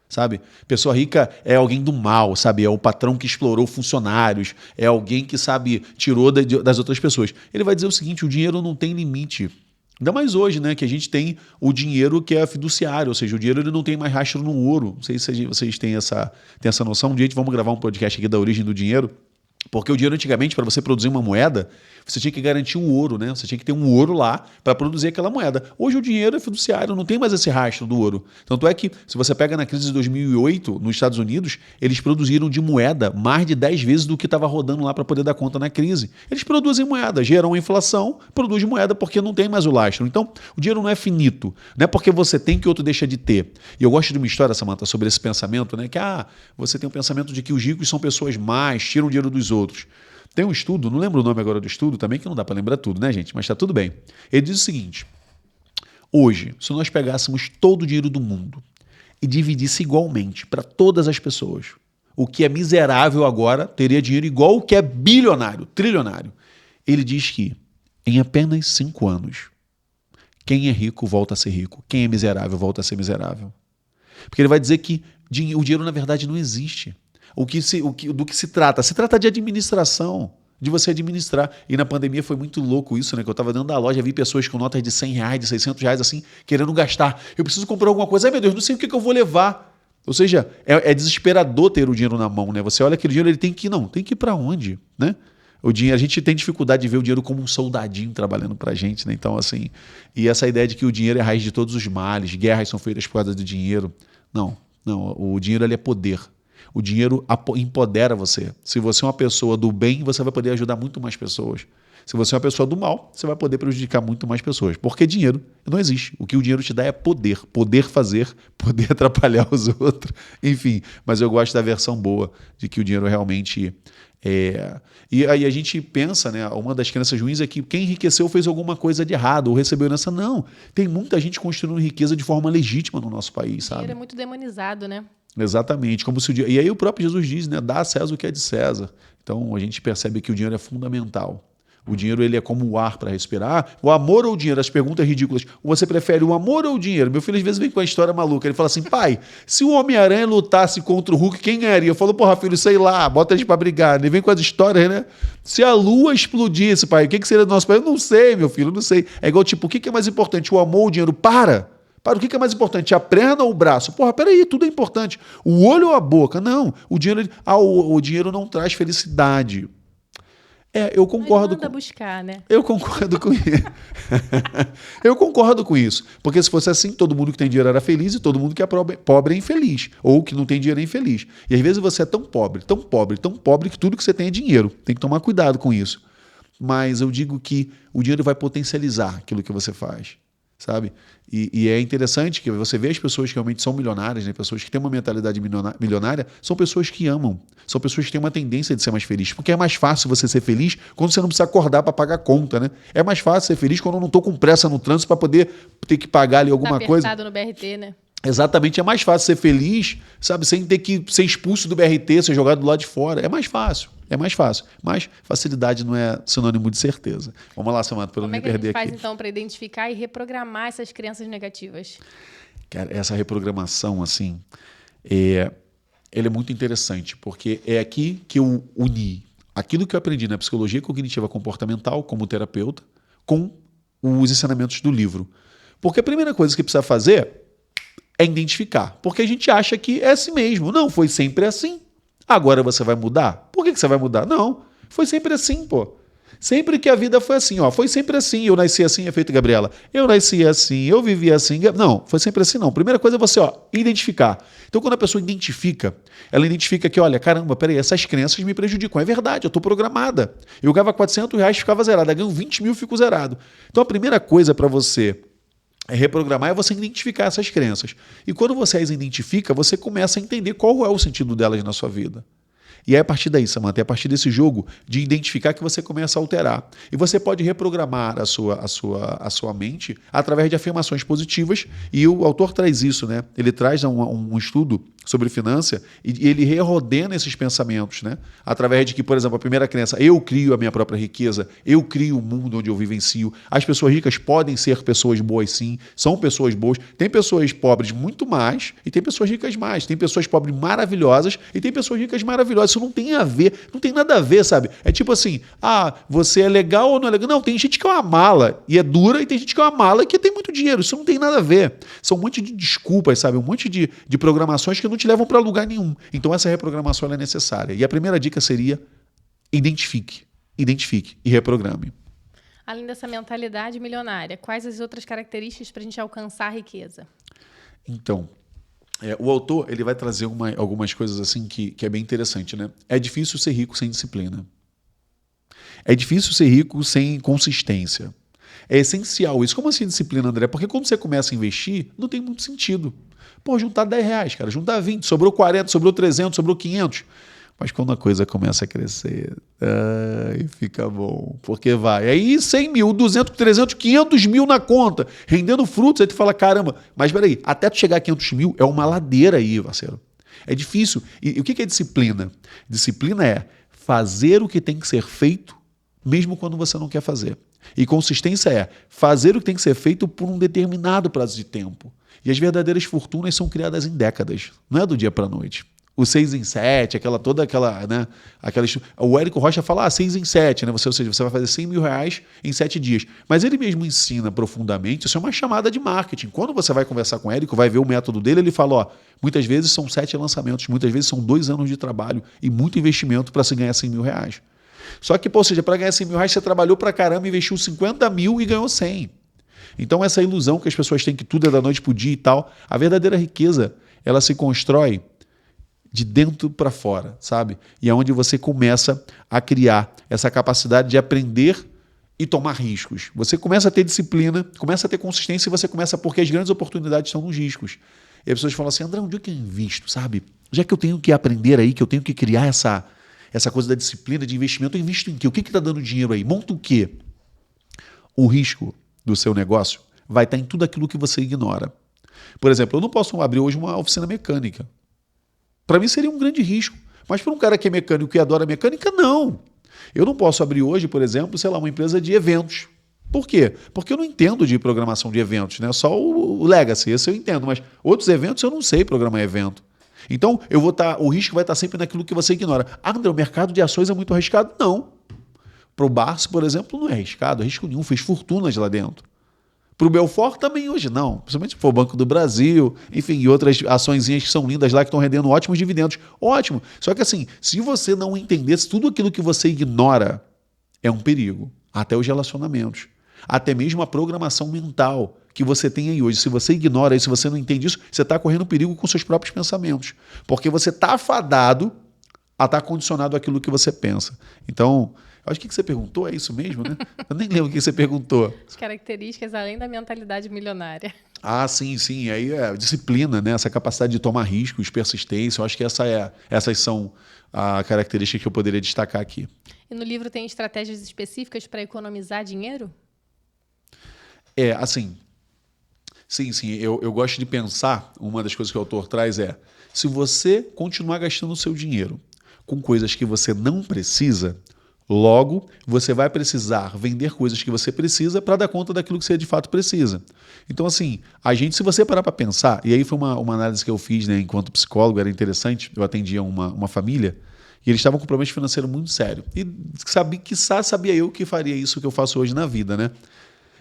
Sabe? Pessoa rica é alguém do mal, sabe? É o patrão que explorou funcionários, é alguém que, sabe, tirou das outras pessoas. Ele vai dizer o seguinte, o dinheiro não tem limite. Ainda mais hoje, né? Que a gente tem o dinheiro que é fiduciário, ou seja, o dinheiro ele não tem mais rastro no ouro. Não sei se vocês têm essa noção. Um dia a gente vamos gravar um podcast aqui da origem do dinheiro. Porque o dinheiro antigamente, para você produzir uma moeda, você tinha que garantir um ouro, né? Você tinha que ter um ouro lá para produzir aquela moeda. Hoje o dinheiro é fiduciário, não tem mais esse rastro do ouro. Tanto é que, se você pega na crise de 2008, nos Estados Unidos, eles produziram de moeda mais de 10 vezes do que estava rodando lá para poder dar conta na crise. Eles produzem moeda, geram a inflação, produzem moeda porque não tem mais o lastro. Então, o dinheiro não é finito. Não é porque você tem que outro deixa de ter. E eu gosto de uma história, Samantha, sobre esse pensamento, né? Que você tem um pensamento de que os ricos são pessoas más, tiram dinheiro dos outros. Tem um estudo, não lembro o nome agora do estudo também, que não dá para lembrar tudo, né, gente? Mas está tudo bem. Ele diz o seguinte, hoje, se nós pegássemos todo o dinheiro do mundo e dividisse igualmente para todas as pessoas, o que é miserável agora teria dinheiro igual o que é bilionário, trilionário. Ele diz que em apenas 5 anos, quem é rico volta a ser rico, quem é miserável volta a ser miserável. Porque ele vai dizer que o dinheiro, na verdade, não existe. Do que se trata? Se trata de administração. de você administrar. E na pandemia foi muito louco isso, né? Que eu estava dentro da loja, vi pessoas com notas de R$100, de R$600, assim, querendo gastar. Eu preciso comprar alguma coisa. Ai, meu Deus, não sei o que eu vou levar. Ou seja, é desesperador ter o dinheiro na mão, né? Você olha aquele dinheiro, ele tem que ir para onde, né? O dinheiro, a gente tem dificuldade de ver o dinheiro como um soldadinho trabalhando pra gente, né? Então, assim, e essa ideia de que o dinheiro é a raiz de todos os males, guerras são feitas por causa do dinheiro. Não, o dinheiro ele é poder. O dinheiro empodera você. Se você é uma pessoa do bem, você vai poder ajudar muito mais pessoas. Se você é uma pessoa do mal, você vai poder prejudicar muito mais pessoas. Porque dinheiro não existe. O que o dinheiro te dá é poder. Poder fazer, poder atrapalhar os outros. Enfim, mas eu gosto da versão boa de que o dinheiro realmente é... E aí a gente pensa, né? Uma das crenças ruins é que quem enriqueceu fez alguma coisa de errado ou recebeu herança. Não. Tem muita gente construindo riqueza de forma legítima no nosso país, sabe? O dinheiro é muito demonizado, né? Exatamente. Como se e aí o próprio Jesus diz, né? Dá a César o que é de César. Então a gente percebe que o dinheiro é fundamental. O dinheiro ele é como o ar para respirar. O amor ou o dinheiro? As perguntas ridículas. Você prefere o amor ou o dinheiro? Meu filho às vezes vem com a história maluca. Ele fala assim, pai, se o Homem-Aranha lutasse contra o Hulk, quem ganharia? Eu falo, porra, filho, sei lá, bota eles para brigar. Ele vem com as histórias, né? Se a lua explodisse, pai, o que seria do nosso país? Eu não sei, meu filho, não sei. É igual tipo, o que é mais importante? O amor ou o dinheiro? Para, o que é mais importante? A perna ou o braço? Porra, peraí, tudo é importante. O olho ou a boca? Não, o dinheiro, o dinheiro não traz felicidade. Eu concordo. Mas manda buscar, né? Eu concordo com isso. Eu concordo com isso. Porque se fosse assim, todo mundo que tem dinheiro era feliz e todo mundo que é pobre é infeliz. Ou que não tem dinheiro é infeliz. E às vezes você é tão pobre que tudo que você tem é dinheiro. Tem que tomar cuidado com isso. Mas eu digo que o dinheiro vai potencializar aquilo que você faz. Sabe? E é interessante que você vê as pessoas que realmente são milionárias, né? Pessoas que têm uma mentalidade milionária, são pessoas que amam, são pessoas que têm uma tendência de ser mais feliz, porque é mais fácil você ser feliz quando você não precisa acordar para pagar conta, né? É mais fácil ser feliz quando eu não estou com pressa no trânsito para poder ter que pagar ali alguma coisa. No BRT, né? Exatamente, é mais fácil ser feliz, sabe, sem ter que ser expulso do BRT, ser jogado do lado de fora. É mais fácil. Mas facilidade não é sinônimo de certeza. Vamos lá, Samanta, para eu não me perder aqui. Como é que a gente faz, então, para identificar e reprogramar essas crenças negativas? Cara, essa reprogramação, assim, ela é muito interessante, porque é aqui que eu uni aquilo que eu aprendi na psicologia cognitiva comportamental, como terapeuta, com os ensinamentos do livro. Porque a primeira coisa que precisa fazer é identificar. Porque a gente acha que é assim mesmo. Não, foi sempre assim. Agora você vai mudar? Por que você vai mudar? Não, foi sempre assim, pô. Sempre que a vida foi assim, ó. Foi sempre assim. Eu nasci assim, efeito Gabriela. Eu nasci assim, eu vivi assim. Não, foi sempre assim, não. Primeira coisa é você, ó, identificar. Então, quando a pessoa identifica, ela identifica que, olha, caramba, peraí, essas crenças me prejudicam. É verdade, eu estou programada. Eu ganhava R$400 e ficava zerado. Eu ganho 20 mil e fico zerado. Então, a primeira coisa para você reprogramar é você identificar essas crenças. E quando você as identifica, você começa a entender qual é o sentido delas na sua vida. E é a partir daí, Samanta, é a partir desse jogo de identificar que você começa a alterar. E você pode reprogramar a sua mente através de afirmações positivas. E o autor traz isso, né? Ele traz um estudo sobre finança e ele reordena esses pensamentos, né? Através de que, por exemplo, a primeira crença, eu crio a minha própria riqueza, eu crio o mundo onde eu vivencio. As pessoas ricas podem ser pessoas boas, sim, são pessoas boas. Tem pessoas pobres muito mais e tem pessoas ricas mais. Tem pessoas pobres maravilhosas e tem pessoas ricas maravilhosas. Isso não tem a ver, não tem nada a ver, sabe? É tipo assim, você é legal ou não é legal? Não, tem gente que é uma mala e é dura e tem gente que é uma mala e que tem muito dinheiro. Isso não tem nada a ver. São um monte de desculpas, sabe? Um monte de programações que não te levam para lugar nenhum. Então essa reprogramação é necessária. E a primeira dica seria identifique e reprograme. Além dessa mentalidade milionária, quais as outras características para a gente alcançar a riqueza? Então, o autor ele vai trazer algumas coisas assim que é bem interessante, né? É difícil ser rico sem disciplina. É difícil ser rico sem consistência. É essencial isso. Como assim disciplina, André? Porque quando você começa a investir, não tem muito sentido. Pô, juntar R$10, cara, juntar 20, sobrou 40, sobrou 300, sobrou 500. Mas quando a coisa começa a crescer, fica bom. Porque vai. Aí 100 mil, 200, 300, 500 mil na conta, rendendo frutos. Aí tu fala, caramba, mas peraí, até tu chegar a 500 mil é uma ladeira aí, parceiro. É difícil. E o que é disciplina? Disciplina é fazer o que tem que ser feito, mesmo quando você não quer fazer. E consistência é fazer o que tem que ser feito por um determinado prazo de tempo. E as verdadeiras fortunas são criadas em décadas, não é do dia para a noite. o 6 em 7, toda aquela, né? O Érico Rocha fala 6 em 7, né? Ou seja, você vai fazer 100 mil reais em 7 dias. Mas ele mesmo ensina profundamente, isso é uma chamada de marketing. Quando você vai conversar com o Érico, vai ver o método dele, ele fala, muitas vezes são 7 lançamentos, muitas vezes são 2 anos de trabalho e muito investimento para se ganhar 100 mil reais. Só que, ou seja, para ganhar 100 mil reais, você trabalhou pra caramba, investiu 50 mil e ganhou 100. Então, essa ilusão que as pessoas têm que tudo é da noite pro dia e tal, a verdadeira riqueza, ela se constrói de dentro para fora, sabe? E é onde você começa a criar essa capacidade de aprender e tomar riscos. Você começa a ter disciplina, começa a ter consistência e você começa, porque as grandes oportunidades estão nos riscos. E as pessoas falam assim, André, onde é que eu invisto, sabe? Já que eu tenho que aprender aí, que eu tenho que criar essa coisa da disciplina de investimento, eu invisto em quê? O que está dando dinheiro aí? Monta o quê? O risco do seu negócio vai estar em tudo aquilo que você ignora. Por exemplo, eu não posso abrir hoje uma oficina mecânica. Para mim seria um grande risco. Mas para um cara que é mecânico e adora mecânica, não. Eu não posso abrir hoje, por exemplo, sei lá, uma empresa de eventos. Por quê? Porque eu não entendo de programação de eventos, né? Só o Legacy, esse eu entendo, mas outros eventos eu não sei programar evento. Então, o risco vai estar sempre naquilo que você ignora. André, o mercado de ações é muito arriscado? Não. Para o Barça, por exemplo, não é arriscado, risco nenhum, fez fortunas lá dentro. Para o Belfort também hoje não, principalmente se for o Banco do Brasil, enfim, e outras açõezinhas que são lindas lá, que estão rendendo ótimos dividendos. Ótimo. Só que assim, se você não entendesse tudo aquilo que você ignora, é um perigo. Até os relacionamentos. Até mesmo a programação mental que você tem aí hoje. Se você ignora isso, se você não entende isso, você está correndo perigo com seus próprios pensamentos. Porque você está afadado a estar condicionado àquilo que você pensa. Então, acho que você perguntou, é isso mesmo, né? Eu nem lembro o que você perguntou. As características além da mentalidade milionária. Ah, sim. Aí é disciplina, né? Essa capacidade de tomar riscos, persistência. Eu acho que essas são as características que eu poderia destacar aqui. E no livro tem estratégias específicas para economizar dinheiro? Assim, sim. Eu gosto de pensar, uma das coisas que o autor traz é, se você continuar gastando o seu dinheiro com coisas que você não precisa, logo você vai precisar vender coisas que você precisa para dar conta daquilo que você de fato precisa. Então, assim, se você parar para pensar, e aí foi uma análise que eu fiz, né, enquanto psicólogo, era interessante, eu atendia uma família, e eles estavam com um problema financeiro muito sério. E sabia eu que faria isso que eu faço hoje na vida, né?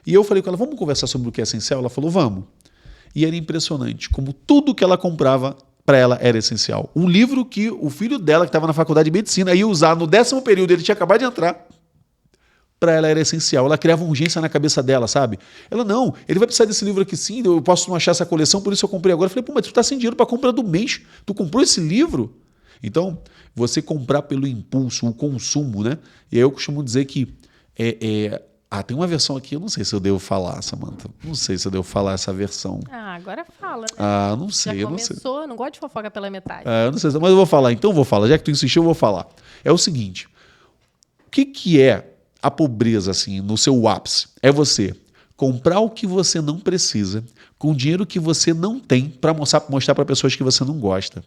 E eu falei com ela, vamos conversar sobre o que é essencial? Ela falou, vamos. E era impressionante como tudo que ela comprava para ela era essencial. Um livro que o filho dela, que estava na faculdade de medicina, ia usar no 10º período, ele tinha acabado de entrar, para ela era essencial. Ela criava urgência na cabeça dela, sabe? Ela, não, ele vai precisar desse livro aqui sim, eu posso não achar essa coleção, por isso eu comprei agora. Eu falei, pô, mas tu tá sem dinheiro para compra do mês, tu comprou esse livro? Então, você comprar pelo impulso, o consumo, né? E aí eu costumo dizer que tem uma versão aqui, eu não sei se eu devo falar, Samantha. Não sei se eu devo falar essa versão. Agora fala, né? Não sei. Já começou, não gosto de fofoca pela metade. Eu não sei, mas eu vou falar. Então eu vou falar. Já que tu insistiu, eu vou falar. É o seguinte. O que é a pobreza, assim, no seu ápice? É você comprar o que você não precisa com dinheiro que você não tem para mostrar para pessoas que você não gosta.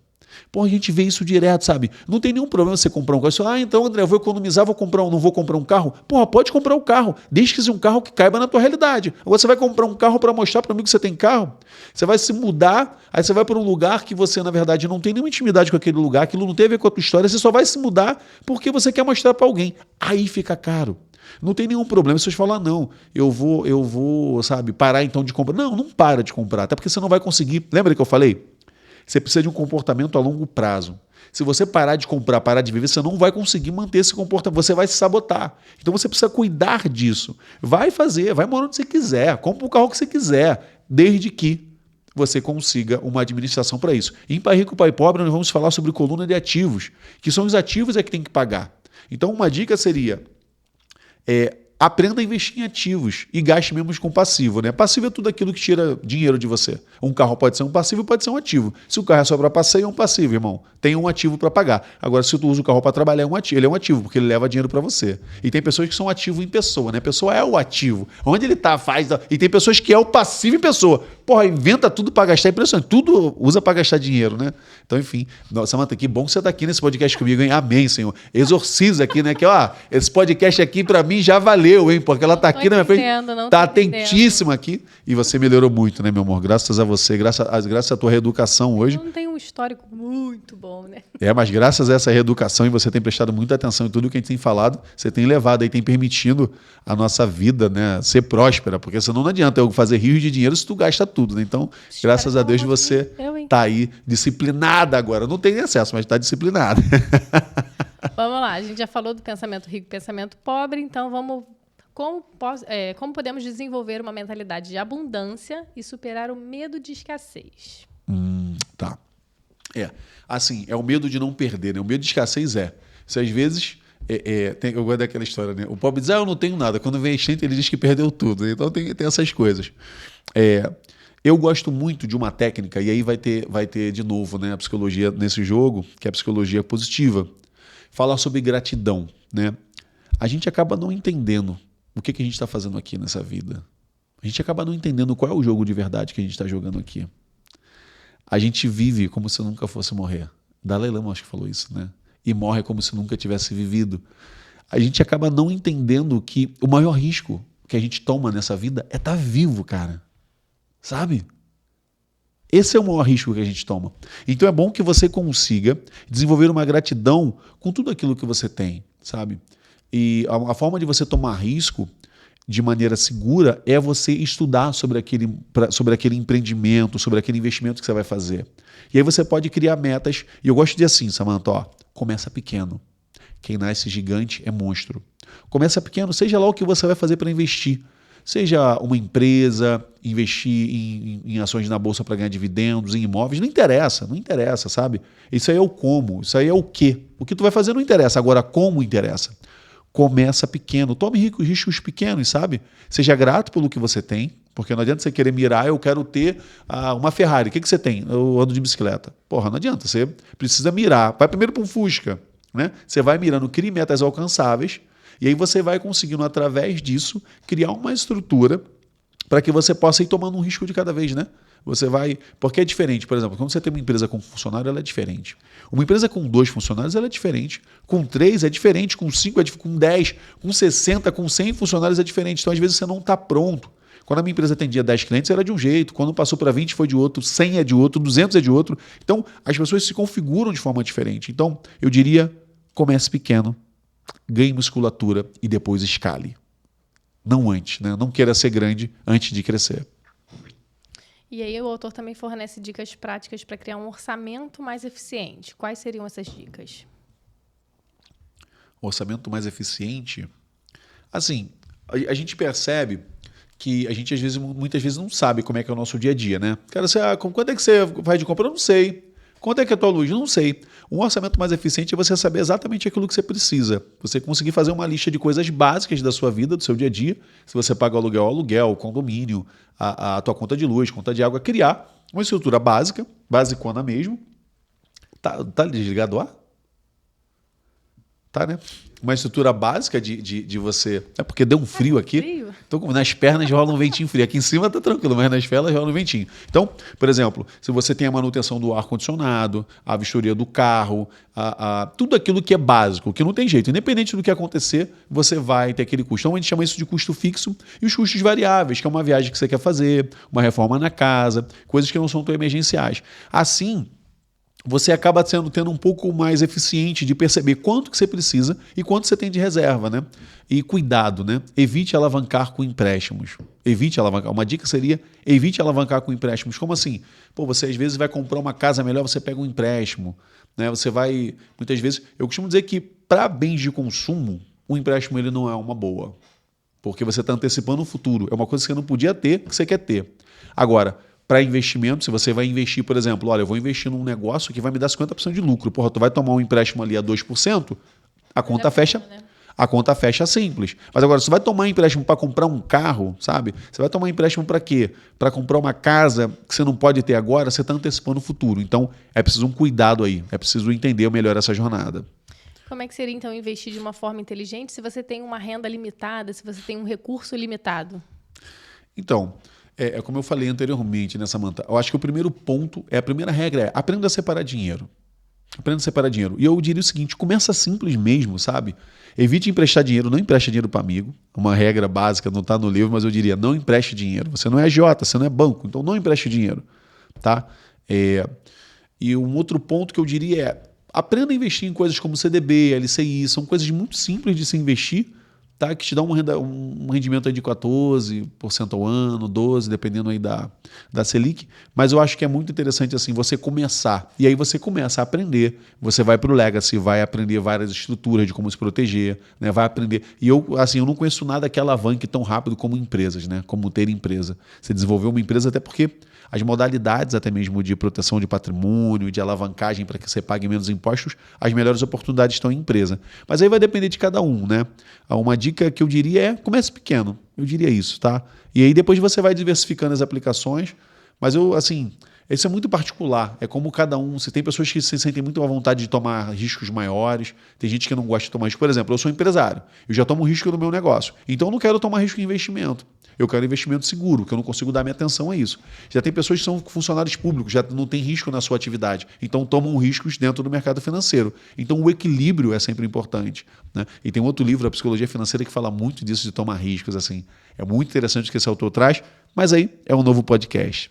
Pô, a gente vê isso direto, sabe? Não tem nenhum problema você comprar um carro. Então, André, eu vou economizar, não vou comprar um carro? Porra, pode comprar um carro, desde que seja um carro que caiba na tua realidade. Agora você vai comprar um carro para mostrar para mim que você tem carro? Você vai se mudar, aí você vai para um lugar que você, na verdade, não tem nenhuma intimidade com aquele lugar, aquilo não tem a ver com a tua história, você só vai se mudar porque você quer mostrar para alguém. Aí fica caro. Não tem nenhum problema se você falar, não, eu vou, sabe, parar então de comprar. Não para de comprar, até porque você não vai conseguir. Lembra que eu falei? Você precisa de um comportamento a longo prazo. Se você parar de comprar, parar de viver, você não vai conseguir manter esse comportamento, você vai se sabotar. Então você precisa cuidar disso. Vai morar onde você quiser, compra o carro que você quiser, desde que você consiga uma administração para isso. Em Pai Rico, Pai Pobre, nós vamos falar sobre coluna de ativos, que são os ativos que tem que pagar. Então uma dica seria... aprenda a investir em ativos e gaste menos com passivo, né? Passivo é tudo aquilo que tira dinheiro de você. Um carro pode ser um passivo, pode ser um ativo. Se o carro é só para passeio, é um passivo, irmão. Tem um ativo para pagar. Agora, se tu usa o carro para trabalhar, ele é um ativo, porque ele leva dinheiro para você. E tem pessoas que são ativo em pessoa, né? A pessoa é o ativo. Onde ele está, faz... E tem pessoas que é o passivo em pessoa. porra, inventa tudo para gastar, é impressionante. Tudo usa para gastar dinheiro, né? Então, enfim, Samantha, que bom que você está aqui nesse podcast comigo, hein? Amém, Senhor. Exorciza aqui, né? Que, ó, esse podcast aqui para mim já valeu, hein? Porque ela está aqui na minha frente, tá atentíssima aqui. E você melhorou muito, né, meu amor? Graças a você, graças à tua reeducação hoje. Não tem um histórico muito bom, né? Mas graças a essa reeducação e você tem prestado muita atenção em tudo que a gente tem falado, você tem levado aí, tem permitido a nossa vida, né, ser próspera, porque senão não adianta eu fazer rios de dinheiro se tu gasta tudo, né? Então, graças a Deus você tá aí disciplinada agora. Não tem excesso, mas tá disciplinada. Vamos lá, a gente já falou do pensamento rico e pensamento pobre, então vamos... Como podemos desenvolver uma mentalidade de abundância e superar o medo de escassez? Tá. Assim, é o medo de não perder, né? O medo de escassez se às vezes, eu gosto daquela história, né? O pobre diz, eu não tenho nada. Quando vem a enchente, ele diz que perdeu tudo. Então tem essas coisas. Eu gosto muito de uma técnica, e aí vai ter de novo, né, a psicologia nesse jogo, que é a psicologia positiva. Falar sobre gratidão, né? A gente acaba não entendendo o que a gente está fazendo aqui nessa vida. A gente acaba não entendendo qual é o jogo de verdade que a gente está jogando aqui. A gente vive como se nunca fosse morrer. Dalai Lama acho que falou isso, né? E morre como se nunca tivesse vivido. A gente acaba não entendendo que o maior risco que a gente toma nessa vida é estar vivo, cara. Sabe? Esse é o maior risco que a gente toma. Então é bom que você consiga desenvolver uma gratidão com tudo aquilo que você tem, sabe? E a forma de você tomar risco de maneira segura é você estudar sobre aquele empreendimento, sobre aquele investimento que você vai fazer. E aí você pode criar metas. E eu gosto de assim, Samantha, começa pequeno. Quem nasce gigante é monstro. Começa pequeno, seja lá o que você vai fazer para investir. Seja uma empresa, investir em ações na bolsa para ganhar dividendos, em imóveis, não interessa, sabe? Isso aí é o como, isso aí é o quê. O que tu vai fazer não interessa, agora como interessa. Começa pequeno, tome riscos pequenos, sabe? Seja grato pelo que você tem, porque não adianta você querer mirar, eu quero ter uma Ferrari. O que você tem? Eu ando de bicicleta. Porra, não adianta, você precisa mirar. Vai primeiro para um Fusca, né? Você vai mirando, crie metas alcançáveis, e aí você vai conseguindo, através disso, criar uma estrutura para que você possa ir tomando um risco de cada vez, né? Você vai... Porque é diferente, por exemplo, quando você tem uma empresa com funcionário, ela é diferente. Uma empresa com 2 funcionários, ela é diferente. Com 3 é diferente, com 5 é diferente, com 10, com 60, com 100 funcionários é diferente. Então, às vezes, você não está pronto. Quando a minha empresa atendia 10 clientes, era de um jeito. Quando passou para 20, foi de outro. 100 é de outro, 200 é de outro. Então, as pessoas se configuram de forma diferente. Então, eu diria, comece pequeno, ganhe musculatura e depois escale. Não antes, né? Não queira ser grande antes de crescer. E aí o autor também fornece dicas práticas para criar um orçamento mais eficiente. Quais seriam essas dicas? Orçamento mais eficiente? Assim, a gente percebe que a gente muitas vezes não sabe como é que é o nosso dia a dia, né? Cara, quanto é que você faz de compra? Eu não sei. Quanto é que é a tua luz? Eu não sei. Um orçamento mais eficiente é você saber exatamente aquilo que você precisa. Você conseguir fazer uma lista de coisas básicas da sua vida, do seu dia a dia. Se você paga aluguel, condomínio, a tua conta de luz, conta de água, criar uma estrutura básica, basicona mesmo. Tá desligado o ar? Tá, né? Uma estrutura básica de você... É porque deu um frio aqui. Frio? Então, nas pernas rola um ventinho frio. Aqui em cima tá tranquilo, mas nas pernas rola um ventinho. Então, por exemplo, se você tem a manutenção do ar-condicionado, a vistoria do carro, tudo aquilo que é básico, que não tem jeito. Independente do que acontecer, você vai ter aquele custo. Então, a gente chama isso de custo fixo e os custos variáveis, que é uma viagem que você quer fazer, uma reforma na casa, coisas que não são tão emergenciais. Assim, você acaba tendo um pouco mais eficiente de perceber quanto que você precisa e quanto você tem de reserva, né? E cuidado, né? Evite alavancar com empréstimos. Evite alavancar. Uma dica seria, evite alavancar com empréstimos. Como assim? Pô, você às vezes vai comprar uma casa melhor, você pega um empréstimo, né? Você vai, muitas vezes... Eu costumo dizer que para bens de consumo, o empréstimo ele não é uma boa. Porque você está antecipando o futuro. É uma coisa que você não podia ter, que você quer ter. Agora... Para investimento, se você vai investir, por exemplo, olha, eu vou investir num negócio que vai me dar 50% de lucro. Porra, tu vai tomar um empréstimo ali a 2%, a conta fecha, né? A conta fecha simples. Mas agora, se você vai tomar empréstimo para comprar um carro, sabe? Você vai tomar empréstimo para quê? Para comprar uma casa que você não pode ter agora, você está antecipando o futuro. Então, é preciso um cuidado aí. É preciso entender melhor essa jornada. Como é que seria, então, investir de uma forma inteligente se você tem uma renda limitada, se você tem um recurso limitado? Então... É como eu falei anteriormente, né, Samantha? Eu acho que o primeiro ponto, a primeira regra é aprenda a separar dinheiro. Aprenda a separar dinheiro. E eu diria o seguinte, começa simples mesmo, sabe? Evite emprestar dinheiro, não empreste dinheiro para amigo. Uma regra básica, não está no livro, mas eu diria, não empreste dinheiro. Você não é agiota, você não é banco, então não empreste dinheiro, tá? E um outro ponto que eu diria é, aprenda a investir em coisas como CDB, LCI, são coisas muito simples de se investir, tá? Que te dá um rendimento aí de 14% ao ano, 12%, dependendo aí da Selic. Mas eu acho que é muito interessante assim, você começar. E aí você começa a aprender. Você vai para o Legacy, vai aprender várias estruturas de como se proteger, né? Vai aprender. E eu não conheço nada que alavanque tão rápido como empresas, né? Como ter empresa. Você desenvolveu uma empresa até porque as modalidades até mesmo de proteção de patrimônio, de alavancagem para que você pague menos impostos, as melhores oportunidades estão em empresa. Mas aí vai depender de cada um, né? Uma dica que eu diria é comece pequeno. Eu diria isso, tá? E aí depois você vai diversificando as aplicações. Mas isso é muito particular. É como cada um. Se tem pessoas que se sentem muito à vontade de tomar riscos maiores, tem gente que não gosta de tomar risco. Por exemplo, eu sou empresário, eu já tomo risco no meu negócio. Então eu não quero tomar risco em investimento. Eu quero investimento seguro, que eu não consigo dar minha atenção a isso. Já tem pessoas que são funcionários públicos, já não tem risco na sua atividade, então tomam riscos dentro do mercado financeiro. Então o equilíbrio é sempre importante, né? E tem um outro livro, A Psicologia Financeira, que fala muito disso, de tomar riscos. Assim. É muito interessante o que esse autor traz, mas aí é um novo podcast.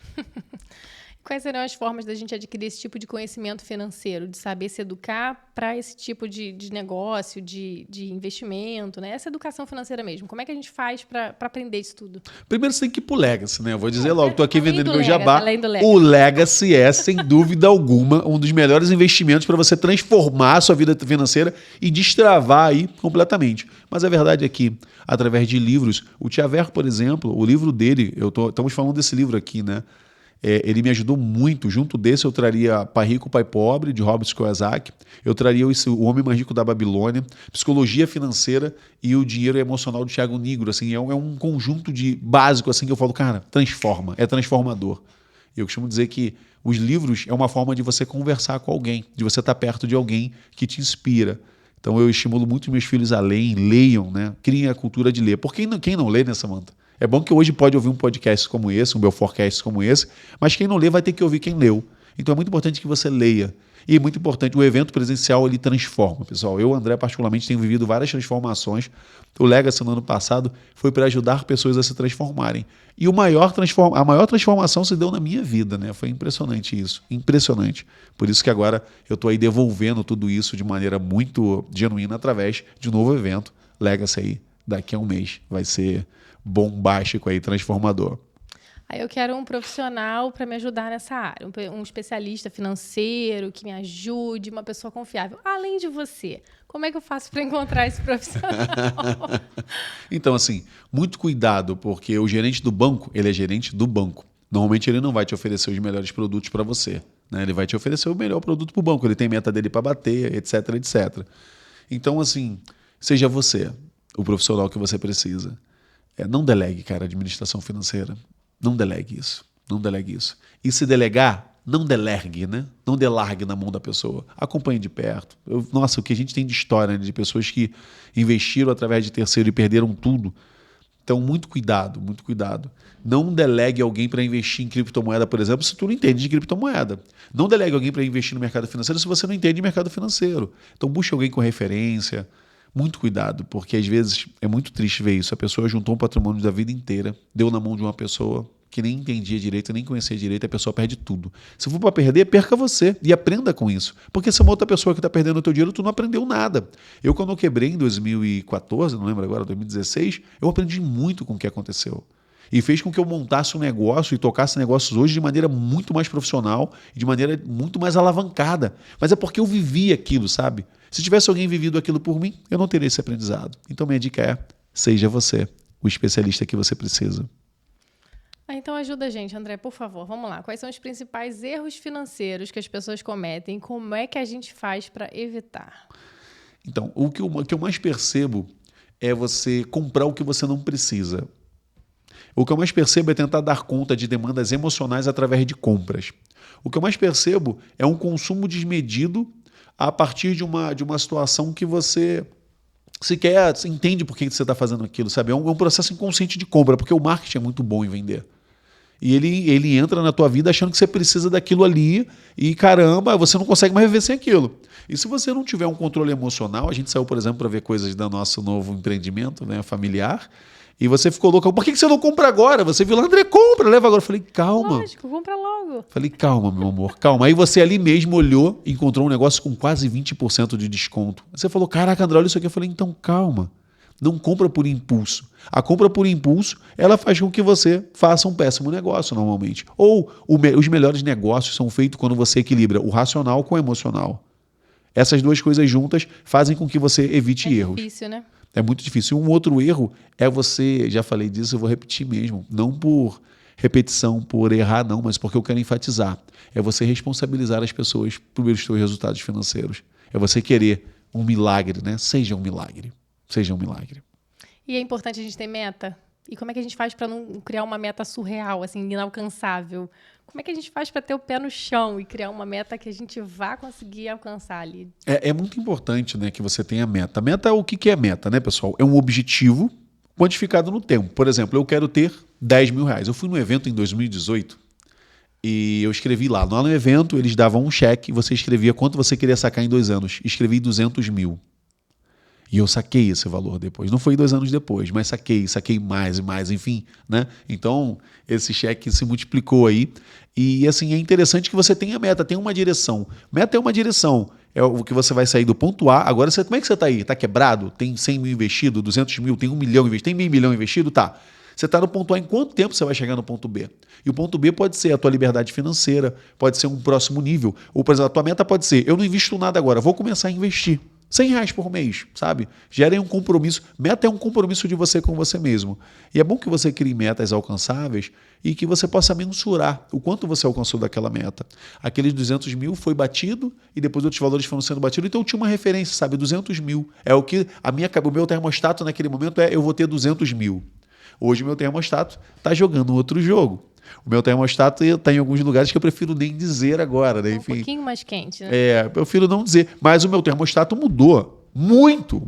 Quais serão as formas da gente adquirir esse tipo de conhecimento financeiro, de saber se educar para esse tipo de negócio, de investimento, né? Essa educação financeira mesmo. Como é que a gente faz para aprender isso tudo? Primeiro você tem que ir pro Legacy, né? Eu vou dizer logo, estou aqui vendendo meu jabá. Legacy. O Legacy é, sem dúvida alguma, um dos melhores investimentos para você transformar a sua vida financeira e destravar aí completamente. Mas a verdade é que, através de livros, o Tiaver, por exemplo, o livro dele, estamos falando desse livro aqui, né? Ele me ajudou muito. Junto desse eu traria Pai Rico, Pai Pobre, de Robert Kiyosaki. Eu traria O Homem Mais Rico da Babilônia, Psicologia Financeira e O Dinheiro Emocional de Thiago Nigro. Assim, é um conjunto de básico assim, que eu falo, cara, transforma, é transformador. Eu costumo dizer que os livros é uma forma de você conversar com alguém, de você estar perto de alguém que te inspira. Então eu estimulo muito meus filhos a lerem, leiam, né? Criem a cultura de ler. Por quem não lê, né, Samantha? É bom que hoje pode ouvir um podcast como esse, um Belfortcast como esse, mas quem não lê vai ter que ouvir quem leu. Então é muito importante que você leia. E é muito importante, o evento presencial ele transforma, pessoal. Eu, André, particularmente, tenho vivido várias transformações. O Legacy no ano passado foi para ajudar pessoas a se transformarem. E a maior transformação se deu na minha vida, né? Foi impressionante isso, impressionante. Por isso que agora eu estou aí devolvendo tudo isso de maneira muito genuína através de um novo evento. Legacy aí, daqui a um mês, vai ser bombástico aí, transformador. Aí eu quero um profissional para me ajudar nessa área, um especialista financeiro que me ajude, uma pessoa confiável. Além de você, como é que eu faço para encontrar esse profissional? Então, assim, muito cuidado, porque o gerente do banco, ele é gerente do banco. Normalmente ele não vai te oferecer os melhores produtos para você, né? Ele vai te oferecer o melhor produto para o banco, ele tem meta dele para bater, etc, etc. Então, assim, seja você o profissional que você precisa. Não delegue, cara, administração financeira. Não delegue isso. Não delegue isso. E se delegar, não delargue, né? Não delargue na mão da pessoa. Acompanhe de perto. Nossa, o que a gente tem de história, né? De pessoas que investiram através de terceiro e perderam tudo. Então, muito cuidado, muito cuidado. Não delegue alguém para investir em criptomoeda, por exemplo, se tu não entende de criptomoeda. Não delegue alguém para investir no mercado financeiro se você não entende de mercado financeiro. Então, busque alguém com referência. Muito cuidado, porque às vezes é muito triste ver isso. A pessoa juntou um patrimônio da vida inteira, deu na mão de uma pessoa que nem entendia direito, nem conhecia direito, a pessoa perde tudo. Se for para perder, perca você e aprenda com isso. Porque se uma outra pessoa que está perdendo o teu dinheiro, tu não aprendeu nada. Eu, quando eu quebrei em 2014, não lembro agora, 2016, eu aprendi muito com o que aconteceu. E fez com que eu montasse um negócio e tocasse negócios hoje de maneira muito mais profissional e de maneira muito mais alavancada. Mas é porque eu vivi aquilo, sabe? Se tivesse alguém vivido aquilo por mim, eu não teria esse aprendizado. Então, minha dica é, seja você o especialista que você precisa. Então, ajuda a gente, André, por favor. Vamos lá. Quais são os principais erros financeiros que as pessoas cometem? Como é que a gente faz para evitar? Então, o que eu mais percebo é você comprar o que você não precisa. O que eu mais percebo é tentar dar conta de demandas emocionais através de compras. O que eu mais percebo é um consumo desmedido a partir de uma situação que você sequer entende por que você está fazendo aquilo, sabe? É um processo inconsciente de compra, porque o marketing é muito bom em vender. E ele entra na tua vida achando que você precisa daquilo ali e, caramba, você não consegue mais viver sem aquilo. E se você não tiver um controle emocional, a gente saiu, por exemplo, para ver coisas do nosso novo empreendimento, né, familiar, e você ficou louco. Por que você não compra agora? Você viu lá, André, compra, leva agora. Eu falei, calma. Lógico, compra logo. Falei, calma, meu amor, calma. Aí você ali mesmo olhou e encontrou um negócio com quase 20% de desconto. Você falou, caraca, André, olha isso aqui. Eu falei, então calma. Não compra por impulso. A compra por impulso, ela faz com que você faça um péssimo negócio, normalmente. Ou os melhores negócios são feitos quando você equilibra o racional com o emocional. Essas duas coisas juntas fazem com que você evite erros. É difícil, né? É muito difícil. Um outro erro é você, já falei disso, eu vou repetir mesmo, não por repetição, por errar não, mas porque eu quero enfatizar. É você responsabilizar as pessoas pelos seus resultados financeiros. É você querer um milagre, né? Seja um milagre. Seja um milagre. E é importante a gente ter meta? E como é que a gente faz para não criar uma meta surreal, assim, inalcançável? Como é que a gente faz para ter o pé no chão e criar uma meta que a gente vá conseguir alcançar ali? É muito importante, né, que você tenha meta. Meta, o que é meta, né, pessoal? É um objetivo quantificado no tempo. Por exemplo, eu quero ter 10 mil reais. Eu fui num evento em 2018 e eu escrevi lá no evento, eles davam um cheque, você escrevia quanto você queria sacar em 2 anos. Escrevi 200 mil. E eu saquei esse valor depois. Não foi 2 anos depois, mas saquei mais e mais, enfim, né? Então, esse cheque se multiplicou aí. E, assim, é interessante que você tenha meta, tenha uma direção. Meta é uma direção. É o que você vai sair do ponto A. Agora, como é que você está aí? Está quebrado? Tem 100 mil investido? 200 mil? Tem 1 milhão investido? Tem meio milhão investido? Tá. Você está no ponto A, em quanto tempo você vai chegar no ponto B? E o ponto B pode ser a tua liberdade financeira, pode ser um próximo nível. Ou, por exemplo, a tua meta pode ser, eu não invisto nada agora, vou começar a investir. 100 reais por mês, sabe? Gerem um compromisso. Meta é um compromisso de você com você mesmo. E é bom que você crie metas alcançáveis e que você possa mensurar o quanto você alcançou daquela meta. Aqueles 200 mil foi batido e depois outros valores foram sendo batidos. Então eu tinha uma referência, sabe? 200 mil. É o que o meu termostato naquele momento eu vou ter 200 mil. Hoje o meu termostato está jogando outro jogo. O meu termostato está em alguns lugares que eu prefiro nem dizer agora, né? Enfim, um pouquinho mais quente, né? eu prefiro não dizer. Mas o meu termostato mudou muito.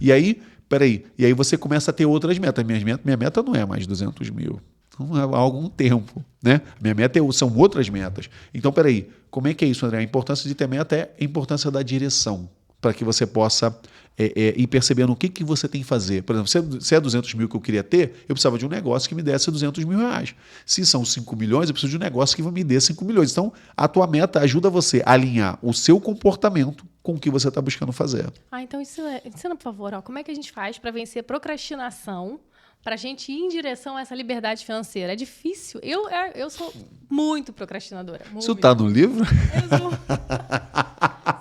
E aí, peraí, e aí você começa a ter outras metas. Minha meta não é mais 200 mil. Não há algum tempo, né? Minha meta são outras metas. Então, peraí, como é que é isso, André? A importância de ter meta é a importância da direção, para que você possa ir percebendo o que você tem que fazer. Por exemplo, se é 200 mil que eu queria ter, eu precisava de um negócio que me desse 200 mil reais. Se são 5 milhões, eu preciso de um negócio que me dê 5 milhões. Então, a tua meta ajuda você a alinhar o seu comportamento com o que você está buscando fazer. Então ensina, por favor, como é que a gente faz para vencer a procrastinação, para a gente ir em direção a essa liberdade financeira? É difícil. Eu sou muito procrastinadora. Muito. Isso está no livro?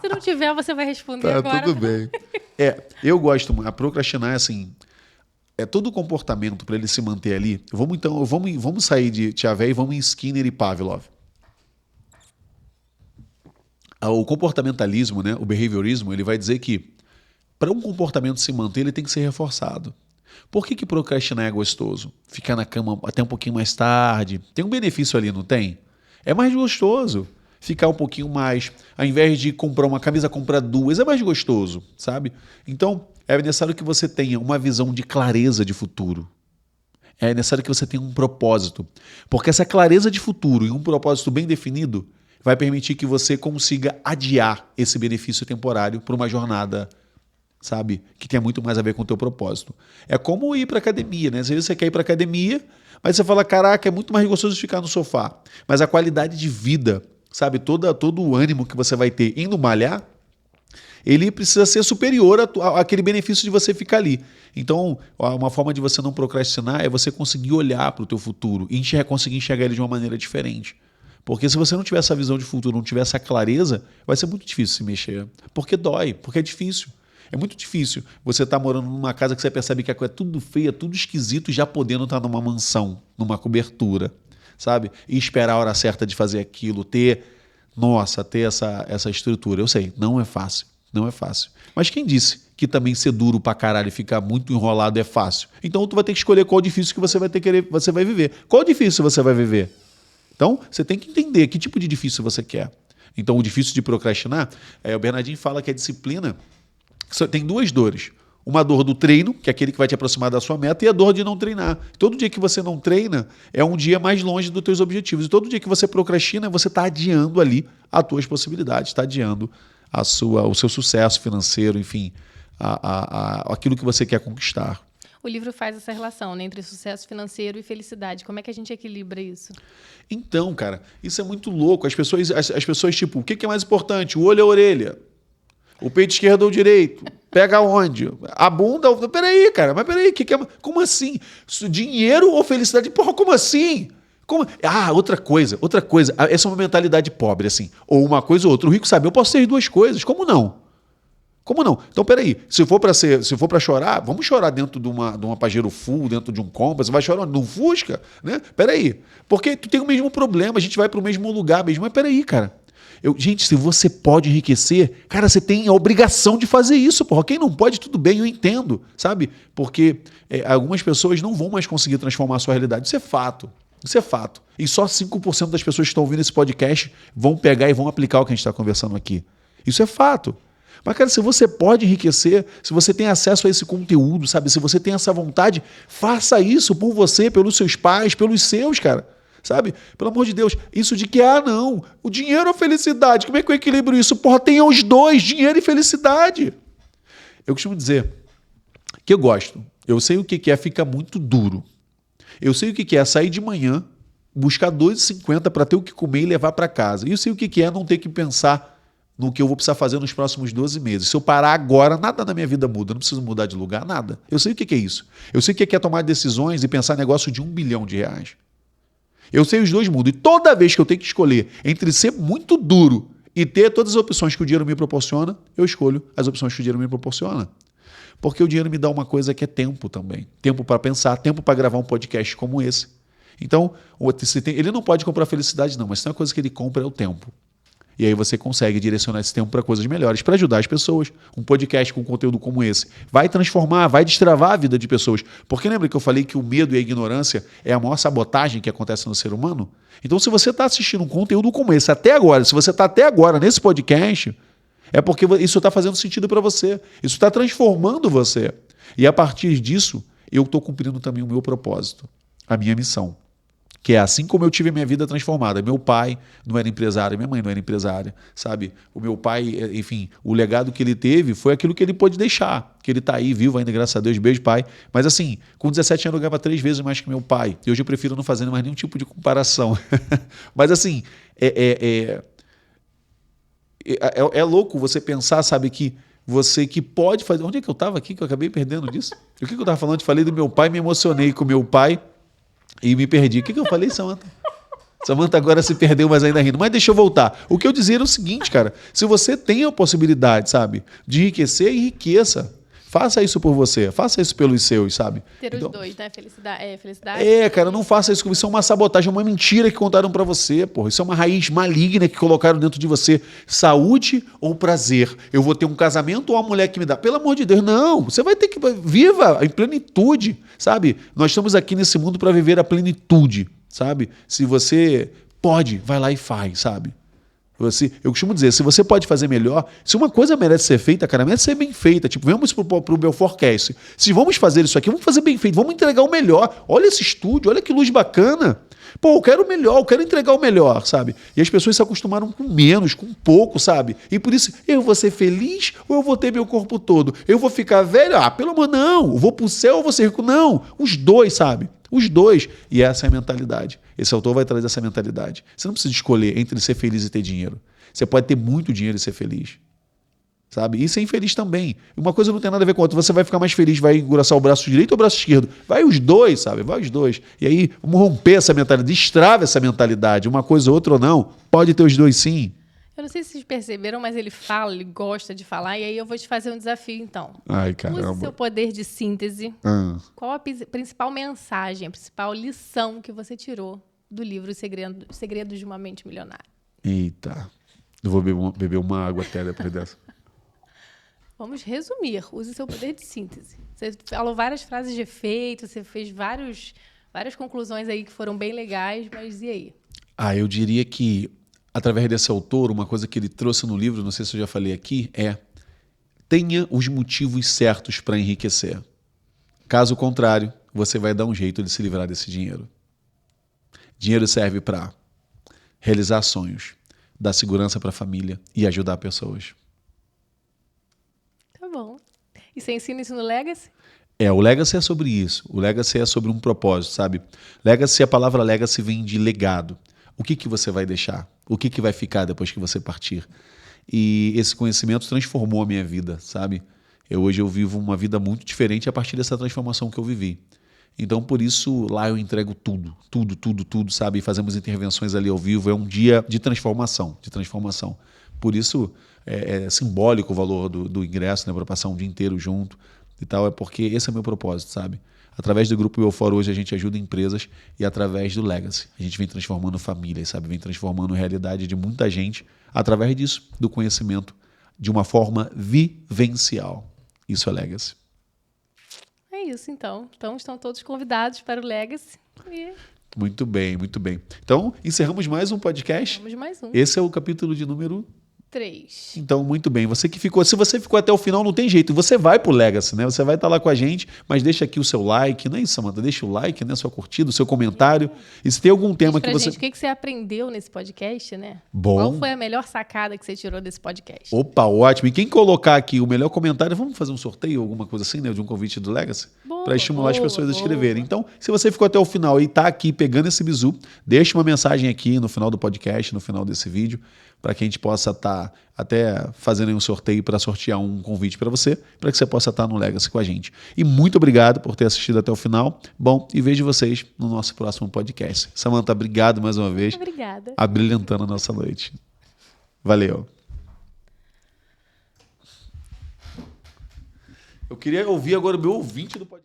Se não tiver, você vai responder tá, agora. Tudo bem. Eu gosto, a procrastinar, assim, todo comportamento para ele se manter ali. Vamos sair de Tchavé e vamos em Skinner e Pavlov. O comportamentalismo, né, o behaviorismo, ele vai dizer que para um comportamento se manter, ele tem que ser reforçado. Por que procrastinar é gostoso? Ficar na cama até um pouquinho mais tarde. Tem um benefício ali, não tem? É mais gostoso. Ficar um pouquinho mais, ao invés de comprar uma camisa, comprar 2, é mais gostoso, sabe? Então, é necessário que você tenha uma visão de clareza de futuro. É necessário que você tenha um propósito. Porque essa clareza de futuro e um propósito bem definido vai permitir que você consiga adiar esse benefício temporário para uma jornada, sabe? Que tenha muito mais a ver com o teu propósito. É como ir para academia, né? Às vezes você quer ir para academia, mas você fala, caraca, é muito mais gostoso ficar no sofá. Mas a qualidade de vida, sabe, todo o ânimo que você vai ter indo malhar, ele precisa ser superior àquele benefício de você ficar ali. Então, uma forma de você não procrastinar é você conseguir olhar para o teu futuro e conseguir enxergar ele de uma maneira diferente. Porque se você não tiver essa visão de futuro, não tiver essa clareza, vai ser muito difícil se mexer. Porque dói, porque é difícil. É muito difícil você estar morando numa casa que você percebe que é tudo feia, tudo esquisito, e já podendo estar numa mansão, numa cobertura, sabe? E esperar a hora certa de fazer aquilo, ter essa estrutura. Eu sei, não é fácil. Não é fácil. Mas quem disse que também ser duro pra caralho e ficar muito enrolado é fácil? Então tu vai ter que escolher qual difícil que você vai viver. Qual difícil você vai viver? Então você tem que entender que tipo de difícil você quer. Então o difícil de procrastinar, o Bernardinho fala que a disciplina tem 2 dores. Uma dor do treino, que é aquele que vai te aproximar da sua meta, e a dor de não treinar. Todo dia que você não treina é um dia mais longe dos teus objetivos. E todo dia que você procrastina, você está adiando ali as tuas possibilidades, está adiando o seu sucesso financeiro, enfim, aquilo que você quer conquistar. O livro faz essa relação, né, entre sucesso financeiro e felicidade. Como é que a gente equilibra isso? Então, cara, isso é muito louco. As pessoas tipo, o que é mais importante? O olho ou a orelha? O peito esquerdo ou direito? Pega onde? A bunda? Peraí, cara, mas peraí, como assim? Dinheiro ou felicidade? Porra, como assim? Outra coisa. Essa é uma mentalidade pobre, assim. Ou uma coisa ou outra. O rico sabe, eu posso ser as duas coisas. Como não? Como não? Então, peraí, se for para chorar, vamos chorar dentro de uma Pajero Full, dentro de um Compass, vai chorar num Fusca, né? Peraí, porque tu tem o mesmo problema, a gente vai para o mesmo lugar mesmo, mas peraí, cara. Gente, se você pode enriquecer, cara, você tem a obrigação de fazer isso, porra. Quem não pode, tudo bem, eu entendo, sabe? Porque algumas pessoas não vão mais conseguir transformar a sua realidade, isso é fato. Isso é fato. E só 5% das pessoas que estão ouvindo esse podcast vão pegar e vão aplicar o que a gente está conversando aqui. Isso é fato. Mas, cara, se você pode enriquecer, se você tem acesso a esse conteúdo, sabe? Se você tem essa vontade, faça isso por você, pelos seus pais, pelos seus, cara. Sabe? Pelo amor de Deus. Isso de que, não, o dinheiro ou a felicidade, como é que eu equilibro isso? Porra, tenha os dois, dinheiro e felicidade. Eu costumo dizer que eu gosto. Eu sei o que é ficar muito duro. Eu sei o que é sair de manhã, buscar R$2,50 para ter o que comer e levar para casa. E eu sei o que é não ter que pensar no que eu vou precisar fazer nos próximos 12 meses. Se eu parar agora, nada na minha vida muda. Eu não preciso mudar de lugar, nada. Eu sei o que é isso. Eu sei o que é tomar decisões e pensar negócio de R$1 bilhão. Eu sei os dois mundos. E toda vez que eu tenho que escolher entre ser muito duro e ter todas as opções que o dinheiro me proporciona, eu escolho as opções que o dinheiro me proporciona. Porque o dinheiro me dá uma coisa que é tempo também. Tempo para pensar, tempo para gravar um podcast como esse. Então, ele não pode comprar felicidade não, mas se tem uma coisa que ele compra é o tempo. E aí você consegue direcionar esse tempo para coisas melhores, para ajudar as pessoas. Um podcast com conteúdo como esse vai transformar, vai destravar a vida de pessoas. Porque lembra que eu falei que o medo e a ignorância é a maior sabotagem que acontece no ser humano? Então, se você está assistindo um conteúdo como esse até agora, se você está até agora nesse podcast, é porque isso está fazendo sentido para você. Isso está transformando você. E a partir disso, eu estou cumprindo também o meu propósito, a minha missão. Que é assim como eu tive a minha vida transformada. Meu pai não era empresário, minha mãe não era empresária, sabe? O meu pai, enfim, o legado que ele teve foi aquilo que ele pôde deixar. Que ele está aí, vivo ainda, graças a Deus, beijo, pai. Mas assim, com 17 anos eu ganhava 3 vezes mais que meu pai. E hoje eu prefiro não fazer mais nenhum tipo de comparação. Mas assim, é louco você pensar, sabe, que você que pode fazer... Onde é que eu estava aqui que eu acabei perdendo disso? O que eu estava falando? Eu falei do meu pai, me emocionei com meu pai e me perdi. O que eu falei, Samantha? Samantha agora se perdeu, mas ainda rindo. Mas deixa eu voltar. O que eu dizia era o seguinte, cara. Se você tem a possibilidade, sabe, de enriquecer, enriqueça. Faça isso por você. Faça isso pelos seus, sabe? Ter os dois, né? Felicidade. Cara, não faça isso. Isso é uma sabotagem, é uma mentira que contaram pra você, porra. Isso é uma raiz maligna que colocaram dentro de você. Saúde ou prazer? Eu vou ter um casamento ou a mulher que me dá? Pelo amor de Deus, não. Você vai ter que... Viva em plenitude, sabe? Nós estamos aqui nesse mundo para viver a plenitude, sabe? Se você pode, vai lá e faz, sabe? Eu costumo dizer, se você pode fazer melhor, se uma coisa merece ser feita, cara, merece ser bem feita. Tipo, vamos pro Belfortcast. Se vamos fazer isso aqui, vamos fazer bem feito, vamos entregar o melhor. Olha esse estúdio, olha que luz bacana. Pô, eu quero o melhor, eu quero entregar o melhor, sabe? E as pessoas se acostumaram com menos, com pouco, sabe? E por isso, eu vou ser feliz ou eu vou ter meu corpo todo? Eu vou ficar velho? Pelo amor, não. Eu vou pro céu ou vou ser rico? Não. Os dois, sabe? Os dois. E essa é a mentalidade. Esse autor vai trazer essa mentalidade. Você não precisa escolher entre ser feliz e ter dinheiro. Você pode ter muito dinheiro e ser feliz. Sabe? E ser infeliz também. Uma coisa não tem nada a ver com a outra. Você vai ficar mais feliz, vai engrossar o braço direito ou o braço esquerdo. Vai os dois, sabe? Vai os dois. E aí, vamos romper essa mentalidade. Destrava essa mentalidade. Uma coisa ou outra ou não. Pode ter os dois sim. Eu não sei se vocês perceberam, mas ele fala, ele gosta de falar. E aí eu vou te fazer um desafio, então. Ai, caramba. Use seu poder de síntese. Qual a principal mensagem, a principal lição que você tirou do livro Segredos de uma Mente Milionária? Eita. Eu vou beber uma água até depois dessa. Vamos resumir. Use seu poder de síntese. Você falou várias frases de efeito, você fez várias conclusões aí que foram bem legais, mas e aí? Eu diria que, através desse autor, uma coisa que ele trouxe no livro, não sei se eu já falei aqui, tenha os motivos certos para enriquecer. Caso contrário, você vai dar um jeito de se livrar desse dinheiro. Dinheiro serve para realizar sonhos, dar segurança para a família e ajudar pessoas. Tá bom. E você ensina isso no Legacy? O Legacy é sobre isso. O Legacy é sobre um propósito, sabe? Legacy, a palavra Legacy vem de legado. O que você vai deixar? O que vai ficar depois que você partir? E esse conhecimento transformou a minha vida, sabe? Hoje eu vivo uma vida muito diferente a partir dessa transformação que eu vivi. Então, por isso, lá eu entrego tudo, sabe? Fazemos intervenções ali ao vivo. É um dia de transformação, Por isso, é simbólico o valor do ingresso, né? Para passar um dia inteiro junto e tal. É porque esse é o meu propósito, sabe? Através do Grupo Belfort hoje a gente ajuda empresas e através do Legacy a gente vem transformando famílias, sabe? Vem transformando a realidade de muita gente através disso, do conhecimento, de uma forma vivencial. Isso é Legacy. É isso, então. Então, estão todos convidados para o Legacy. E Muito bem, muito bem. Então, encerramos mais um podcast. vamos mais um. Esse é o capítulo de número 3. Então, muito bem. Se você ficou até o final, não tem jeito. Você vai pro Legacy, né? Você vai estar lá com a gente, mas deixa aqui o seu like, não é isso, Samanta? Deixa o like, né? Sua curtida, o seu comentário. E se tem algum tema que você... Gente, o que você aprendeu nesse podcast, né? Bom. Qual foi a melhor sacada que você tirou desse podcast? Opa, ótimo. E quem colocar aqui o melhor comentário, vamos fazer um sorteio, alguma coisa assim, né? De um convite do Legacy? Para estimular as pessoas a escreverem. Então, se você ficou até o final e está aqui pegando esse bizu, deixe uma mensagem aqui no final do podcast, no final desse vídeo, para que a gente possa estar até fazendo um sorteio para sortear um convite para você, para que você possa estar no Legacy com a gente. E muito obrigado por ter assistido até o final. Bom, e vejo vocês no nosso próximo podcast. Samanta, obrigado mais uma vez. Obrigada. Abrilhantando a nossa noite. Valeu. Eu queria ouvir agora o meu ouvinte do podcast.